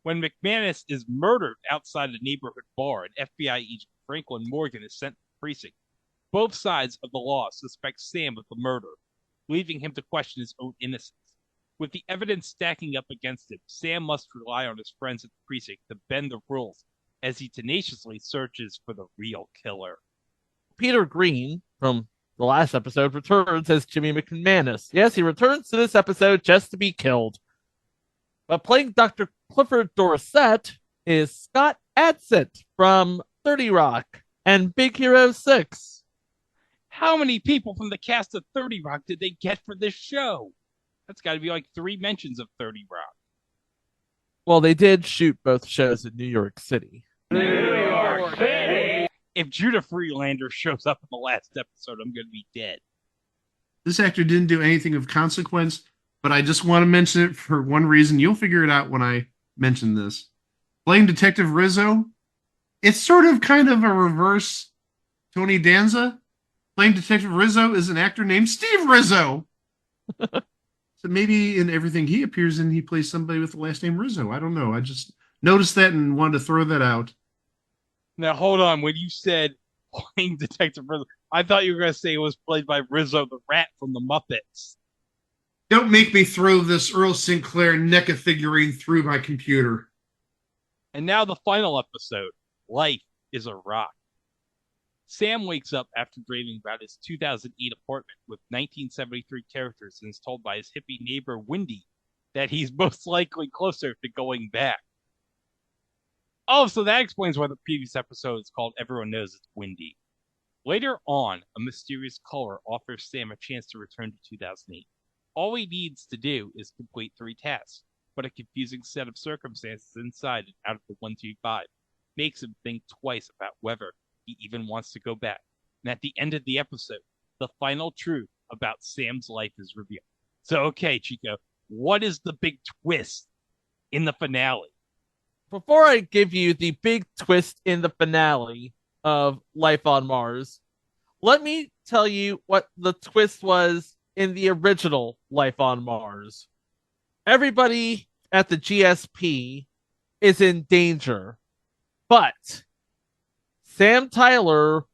When McManus is murdered outside a neighborhood bar, and FBI agent Franklin Morgan is sent to the precinct, both sides of the law suspect Sam of the murder, leaving him to question his own innocence. With the evidence stacking up against him, Sam must rely on his friends at the precinct to bend the rules as he tenaciously searches for the real killer. Peter Green from the last episode returns as Jimmy McManus. Yes, he returns to this episode just to be killed. But playing Dr. Clifford Dorset is Scott Adsit from 30 Rock and Big Hero 6. How many people from the cast of 30 Rock did they get for this show? That's got to be like 3 mentions of 30 Rock. Well, they did shoot both shows in New York City. New York City! If Judah Freelander shows up in the last episode, I'm going to be dead. This actor didn't do anything of consequence, but I just want to mention it for one reason. You'll figure it out when I mention this. Playing Detective Rizzo, it's sort of kind of a reverse Tony Danza. Playing Detective Rizzo is an actor named Steve Rizzo. So maybe in everything he appears in, he plays somebody with the last name Rizzo. I don't know. I just noticed that and wanted to throw that out. Now, hold on. When you said playing Detective Rizzo, I thought you were going to say it was played by Rizzo the Rat from the Muppets. Don't make me throw this Earl Sinclair NECA figurine through my computer. And now the final episode, Life is a Rock. Sam wakes up after dreaming about his 2008 apartment with 1973 characters and is told by his hippie neighbor Wendy that he's most likely closer to going back. Oh, so that explains why the previous episode is called Everyone Knows It's Wendy. Later on, a mysterious caller offers Sam a chance to return to 2008. All he needs to do is complete 3 tasks, but a confusing set of circumstances inside and out of the 125 makes him think twice about whether he even wants to go back. And at the end of the episode, the final truth about Sam's life is revealed. So, okay, Chico, what is the big twist in the finale? Before I give you the big twist in the finale of Life on Mars, let me tell you what the twist was in the original Life on Mars. Everybody at the GSP is in danger, but Sam Tyler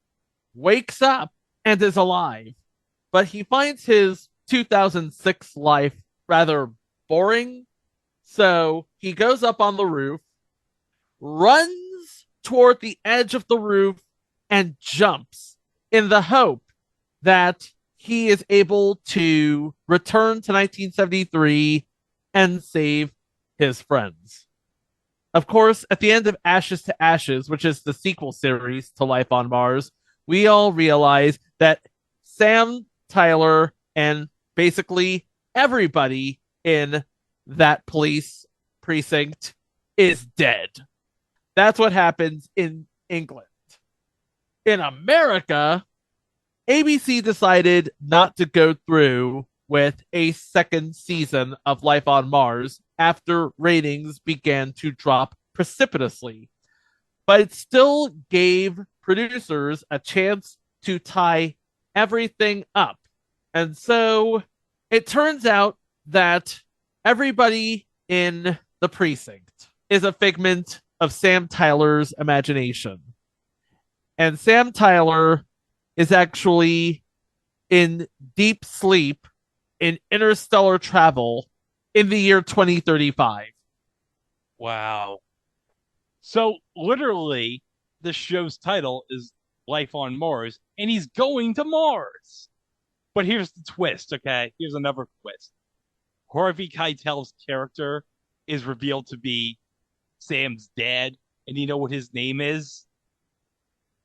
wakes up and is alive, but he finds his 2006 life rather boring, so he goes up on the roof, runs toward the edge of the roof, and jumps in the hope that he is able to return to 1973 and save his friends. Of course, at the end of Ashes to Ashes, which is the sequel series to Life on Mars, we all realize that Sam Tyler and basically everybody in that police precinct is dead. That's what happens in England. In America, ABC decided not to go through with a second season of Life on Mars after ratings began to drop precipitously. But it still gave producers a chance to tie everything up. And so it turns out that everybody in the precinct is a figment of Sam Tyler's imagination. And Sam Tyler is actually in deep sleep in interstellar travel in the year 2035. Wow. So literally, the show's title is Life on Mars, and he's going to Mars. But here's the twist, okay? Here's another twist. Harvey Keitel's character is revealed to be Sam's dad, and you know what his name is?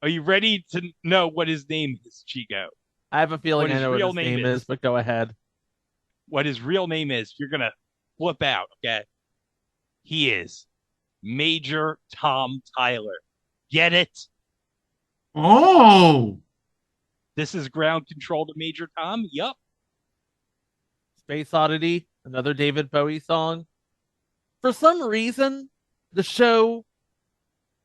Are you ready to know what his name is, Chico? I have a feeling What I know his what real his name name is, is. but go ahead. What his real name is, you're going to flip out, okay? He is Major Tom Tyler. Get it? Oh, This is Ground Control to Major Tom. Yup. Space Oddity, another David Bowie song. For some reason, the show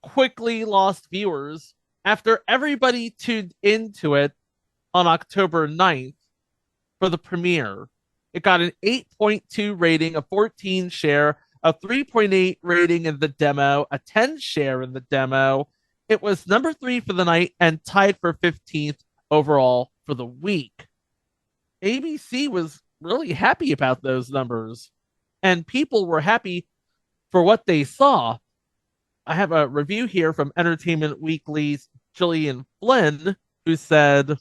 quickly lost viewers after everybody tuned into it on October 9th for the premiere. It got an 8.2 rating, a 14 share, a 3.8 rating in the demo, a 10 share in the demo. It was number 3 for the night and tied for 15th overall for the week. ABC was really happy about those numbers, and people were happy for what they saw. I have a review here from Entertainment Weekly's Gillian Flynn, who said,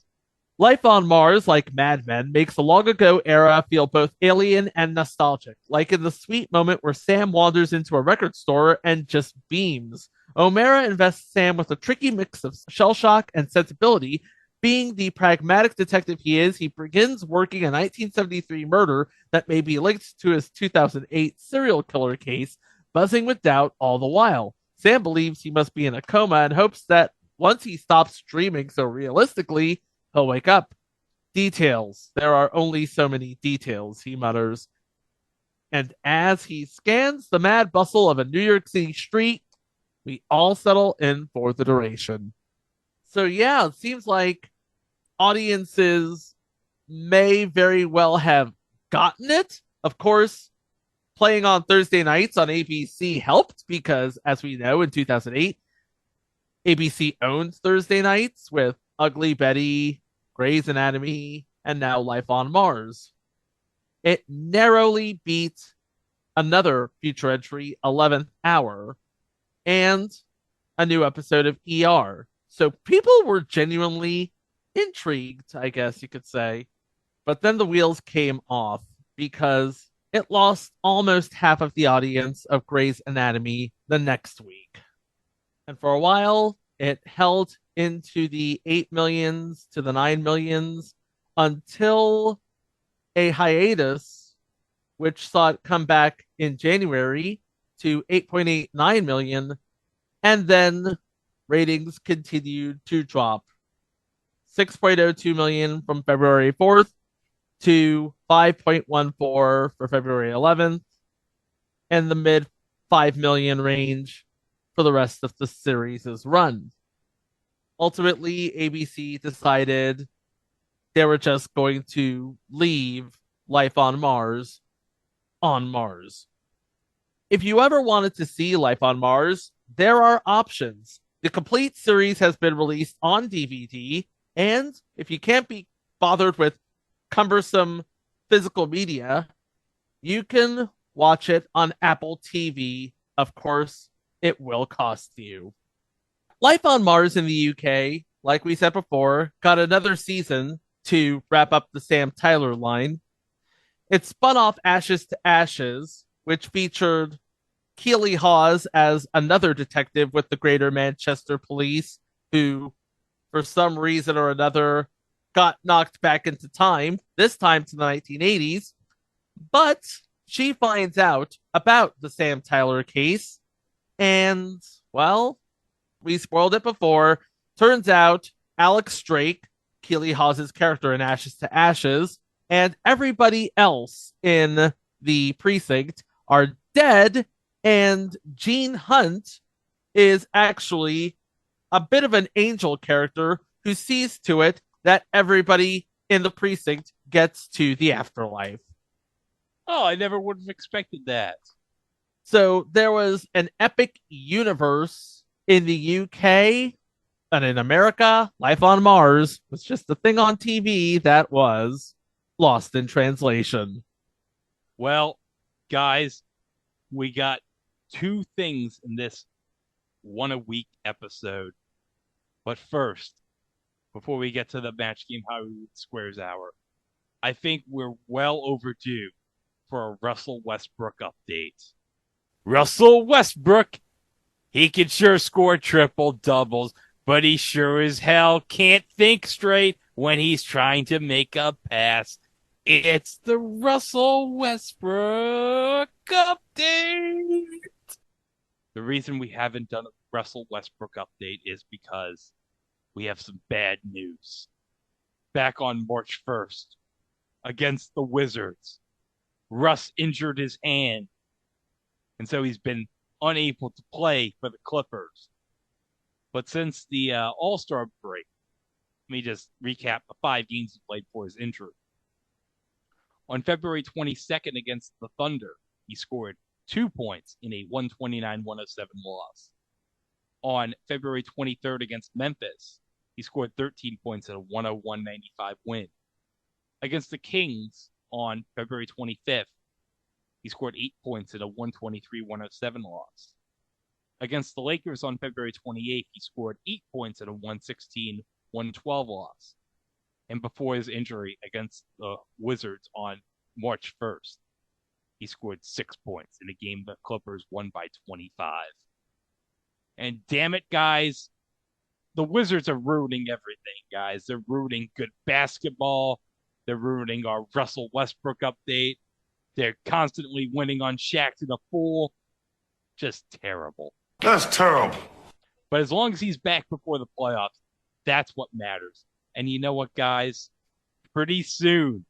"Life on Mars, like Mad Men, makes the long ago era feel both alien and nostalgic, like in the sweet moment where Sam wanders into a record store and just beams. O'Mara invests Sam with a tricky mix of shell shock and sensibility. Being the pragmatic detective he is, he begins working a 1973 murder that may be linked to his 2008 serial killer case, buzzing with doubt all the while. Sam believes he must be in a coma and hopes that once he stops dreaming so realistically, he'll wake up. Details. There are only so many details," he mutters. And as he scans the mad bustle of a New York City street, we all settle in for the duration. So yeah, it seems like audiences may very well have gotten it. Of course, playing on Thursday nights on ABC helped because, as we know, in 2008, ABC owns Thursday nights with Ugly Betty, Grey's Anatomy, and now Life on Mars. It narrowly beat another feature entry, 11th Hour, and a new episode of ER. So people were genuinely intrigued, I guess you could say. But then the wheels came off because it lost almost half of the audience of Grey's Anatomy the next week. And for a while, it held into the 8 millions to the 9 millions until a hiatus, which saw it come back in January to 8.89 million, and then ratings continued to drop. 6.02 million from February 4th to 5.14 for February 11th, and the mid 5 million range for the rest of the series' run. Ultimately, ABC decided they were just going to leave Life on Mars on Mars. If you ever wanted to see Life on Mars, there are options. The complete series has been released on DVD, and if you can't be bothered with cumbersome physical media, you can watch it on Apple TV. Of course, it will cost you. Life on Mars in the UK, like we said before, got another season to wrap up the Sam Tyler line. It spun off Ashes to Ashes, which featured Keely Hawes as another detective with the Greater Manchester Police, who, for some reason or another, got knocked back into time, this time to the 1980s. But she finds out about the Sam Tyler case, and, well, we spoiled it before. Turns out Alex Drake, Keely Hawes' character in Ashes to Ashes, and everybody else in the precinct are dead, and Gene Hunt is actually a bit of an angel character who sees to it that everybody in the precinct gets to the afterlife. Oh, I never would have expected that. So there was an epic universe in the UK, and in America, Life on Mars was just a thing on TV that was lost in translation. Well, guys, we got 2 things in this one a week episode. But first, before we get to the Match Game Hollywood Squares Hour, I think we're well overdue for a Russell Westbrook update. Russell Westbrook, he can sure score triple doubles, but he sure as hell can't think straight when he's trying to make a pass. It's the Russell Westbrook update. The reason we haven't done a Russell Westbrook update is because we have some bad news. Back on March 1st, against the Wizards, Russ injured his hand, and so he's been unable to play for the Clippers. But since the All-Star break, let me just recap the 5 games he played for his injury. On February 22nd against the Thunder, he scored 2 points in a 129-107 loss. On February 23rd against Memphis, he scored 13 points in a 101-95 win. Against the Kings on February 25th, he scored 8 points in a 123-107 loss. Against the Lakers on February 28th, he scored 8 points in a 116-112 loss. And before his injury against the Wizards on March 1st, he scored 6 points in a game the Clippers won by 25. And damn it, guys, the Wizards are ruining everything, guys. They're ruining good basketball. They're ruining our Russell Westbrook update. They're constantly winning on Shaq to the Fool. Just terrible. That's terrible. But as long as he's back before the playoffs, that's what matters. And you know what, guys? Pretty soon,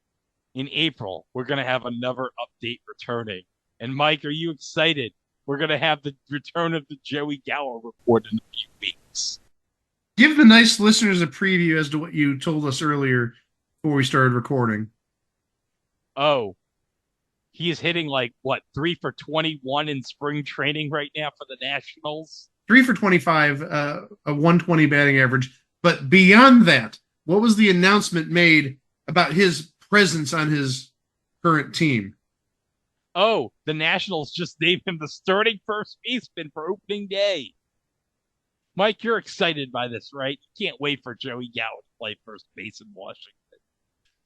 in April, we're going to have another update returning. And Mike, are you excited? We're going to have the return of the Joey Gallo report in a few weeks. Give the nice listeners a preview as to what you told us earlier before we started recording. Oh, he is hitting 3 for 21 in spring training right now for the Nationals. 3 for 25, a 120 batting average. But beyond that, what was the announcement made about his presence on his current team? Oh, the Nationals just named him the starting first baseman for opening day. Mike, you're excited by this, right? You can't wait for Joey Gallo to play first base in Washington.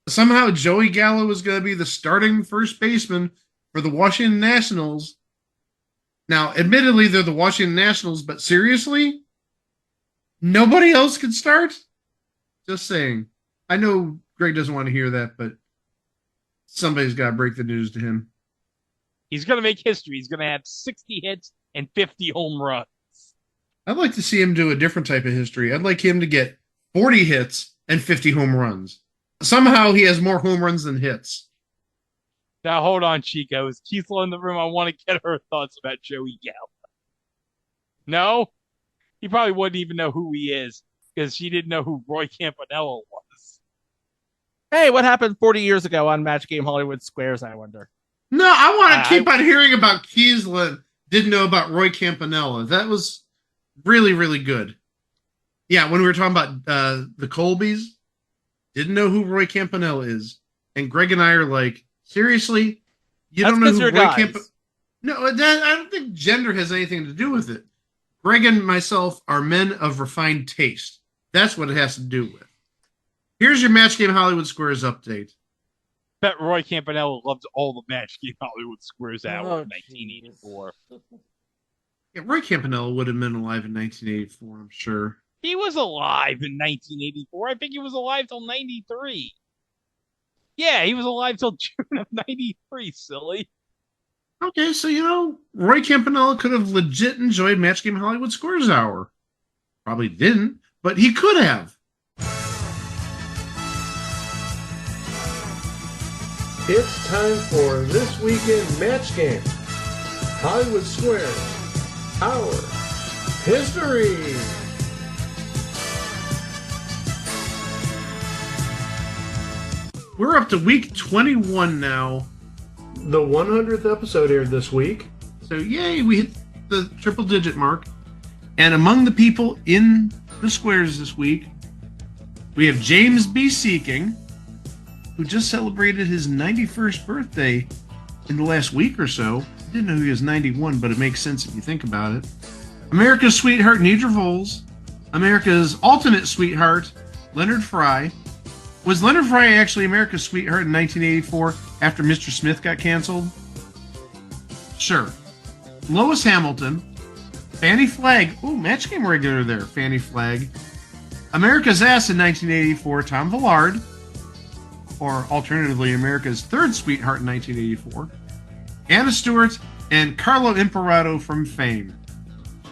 Somehow Joey Gallo was going to be the starting first baseman for the Washington Nationals. Now, admittedly, they're the Washington Nationals, but seriously? Nobody else could start? Just saying. I know Greg doesn't want to hear that, but somebody's got to break the news to him. He's going to make history. He's going to have 60 hits and 50 home runs. I'd like to see him do a different type of history. I'd like him to get 40 hits and 50 home runs. Somehow he has more home runs than hits. Now, hold on, Chico. Is Keithla in the room? I want to get her thoughts about Joey Gallo. No? He probably wouldn't even know who he is because she didn't know who Roy Campanella was. Hey, what happened 40 years ago on Match Game Hollywood Squares, I wonder? No, I want to keep on hearing about Keithla. Didn't know about Roy Campanella. That was really, really good. Yeah, when we were talking about the Colbys, didn't know who Roy Campanella is. And Greg and I are like, seriously? You don't know who Roy Campanella... No, I don't think gender has anything to do with it. Greg and myself are men of refined taste. That's what it has to do with. Here's your Match Game Hollywood Squares update. Bet Roy Campanella loved all the Match Game Hollywood Squares out in 1984. Yeah, Roy Campanella would have been alive in 1984, I'm sure. He was alive in 1984. I think he was alive till 93. Yeah, he was alive till June of 93, silly. Okay, so, Roy Campanella could have legit enjoyed Match Game Hollywood Squares Hour. Probably didn't, but he could have. It's time for This Weekend Match Game. Hollywood Squares. Our history. We're up to week 21 now. The 100th episode aired this week. So, yay, we hit the triple-digit mark. And among the people in the squares this week, we have James B. Seeking, who just celebrated his 91st birthday in the last week or so. I didn't know he was 91, but it makes sense if you think about it. America's sweetheart, Nidra Voles. America's alternate sweetheart, Leonard Fry. Was Leonard Fry actually America's sweetheart in 1984 after Mr. Smith got canceled? Sure. Lois Hamilton. Fannie Flagg. Ooh, Match Game regular there, Fannie Flagg. America's Ass in 1984, Tom Villard. Or alternatively, America's third sweetheart in 1984. Anna Stewart and Carlo Imperato from Fame.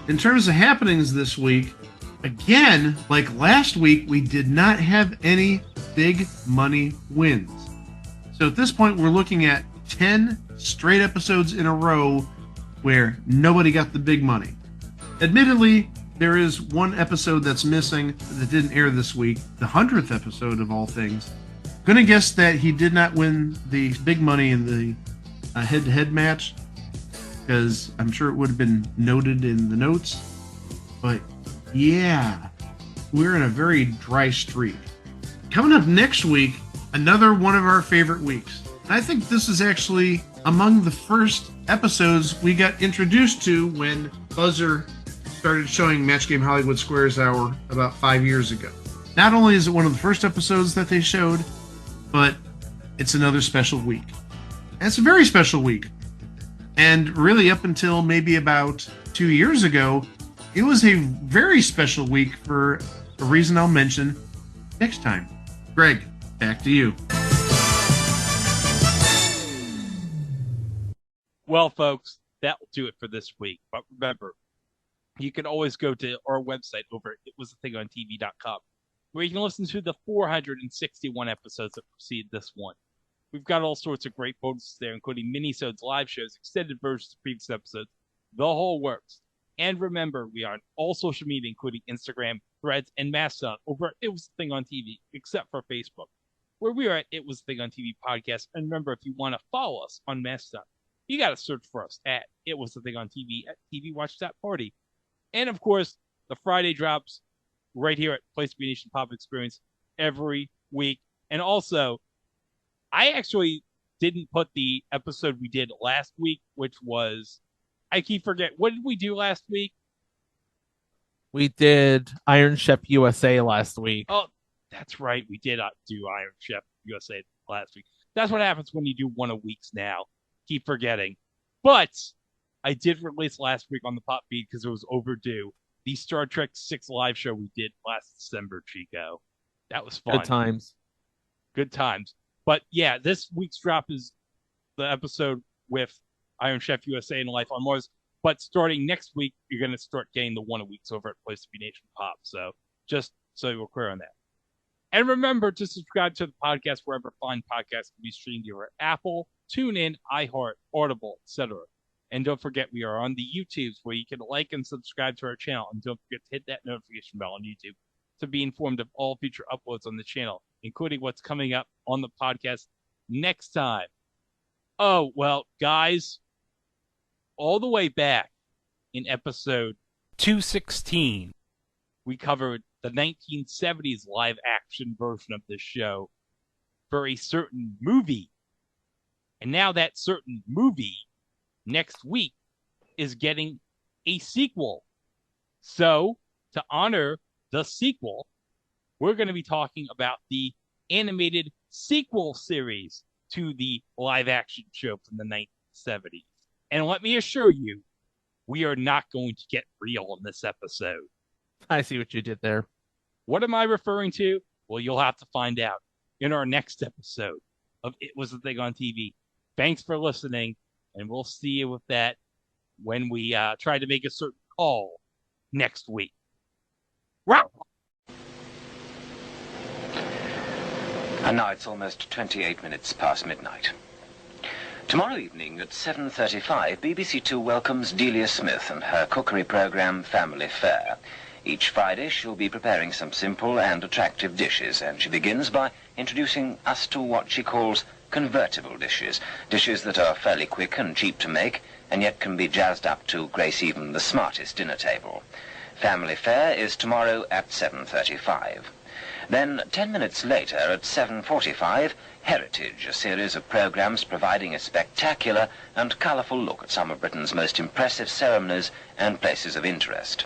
In terms of happenings this week, again, like last week, we did not have any big money wins. So at this point, we're looking at 10 straight episodes in a row where nobody got the big money. Admittedly, there is one episode that's missing that didn't air this week, the 100th episode of all things. Gonna guess that he did not win the big money in the head-to-head match, because I'm sure it would have been noted in the notes. But yeah, we're in a very dry streak. Coming up next week, another one of our favorite weeks. And I think this is actually among the first episodes we got introduced to when Buzzer started showing Match Game Hollywood Squares Hour about 5 years ago. Not only is it one of the first episodes that they showed, but it's another special week. And it's a very special week. And really up until maybe about 2 years ago, it was a very special week for a reason I'll mention next time. Greg, back to you. Well, folks, that will do it for this week. But remember, you can always go to our website over at itwasthathingontv.com, where you can listen to the 461 episodes that precede this one. We've got all sorts of great bonuses there, including minisodes, live shows, extended versions of previous episodes, the whole works. And remember, we are on all social media, including Instagram, Threads, and Mastodon over at It Was a Thing on TV, except for Facebook, where we are at It Was a Thing on TV podcast. And remember, if you want to follow us on Mastodon, you got to search for us at It Was a Thing on TV at TV Watch That Party. And of course, the Friday drops right here at Place to Be Nation Pop Experience every week. And also, I actually didn't put the episode we did last week, which was, I keep forgetting, what did we do last week? We did Iron Chef USA last week. Oh, that's right. We did do Iron Chef USA last week. That's what happens when you do one a week now. Keep forgetting. But I did release last week on the Pop Feed because it was overdue. The Star Trek 6 live show we did last December, Chico. That was fun. Good times. Good times. But yeah, this week's drop is the episode with Iron Chef USA and Life on Mars. But starting next week, you're going to start getting the one a weeks over at Place to Be Nation Pop. So just so you're clear on that. And remember to subscribe to the podcast wherever fine podcasts can be streamed over Apple, TuneIn, iHeart, Audible, etc. And don't forget, we are on the YouTubes where you can like and subscribe to our channel. And don't forget to hit that notification bell on YouTube to be informed of all future uploads on the channel, including what's coming up on the podcast next time. Oh, well, guys, all the way back in episode 216, we covered the 1970s live action version of this show for a certain movie. And now that certain movie next week is getting a sequel. So, to honor the sequel, we're going to be talking about the animated sequel series to the live action show from the 1970s. And let me assure you, we are not going to get real in this episode. I see what you did there. What am I referring to? Well, you'll have to find out in our next episode of It Was a Thing on TV. Thanks for listening, and we'll see you with that when we try to make a certain call next week. Wow. And now it's almost 28 minutes past midnight. Tomorrow evening at 7:35, BBC Two welcomes Delia Smith and her cookery program Family Fare. Each Friday she'll be preparing some simple and attractive dishes, and she begins by introducing us to what she calls convertible dishes. Dishes that are fairly quick and cheap to make, and yet can be jazzed up to grace even the smartest dinner table. Family Fare is tomorrow at 7:35. Then, 10 minutes later, at 7:45, Heritage, a series of programs providing a spectacular and colourful look at some of Britain's most impressive ceremonies and places of interest.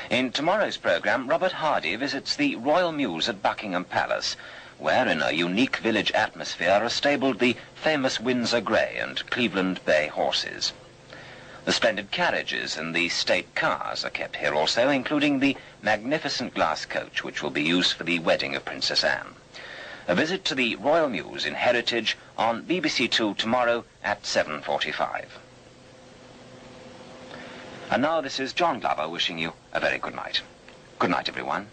In tomorrow's programme, Robert Hardy visits the Royal Mews at Buckingham Palace, where, in a unique village atmosphere, are stabled the famous Windsor Grey and Cleveland Bay horses. The splendid carriages and the state cars are kept here also, including the magnificent glass coach which will be used for the wedding of Princess Anne. A visit to the Royal Mews in Heritage on BBC Two tomorrow at 7:45. And now this is John Glover wishing you a very good night. Good night, everyone.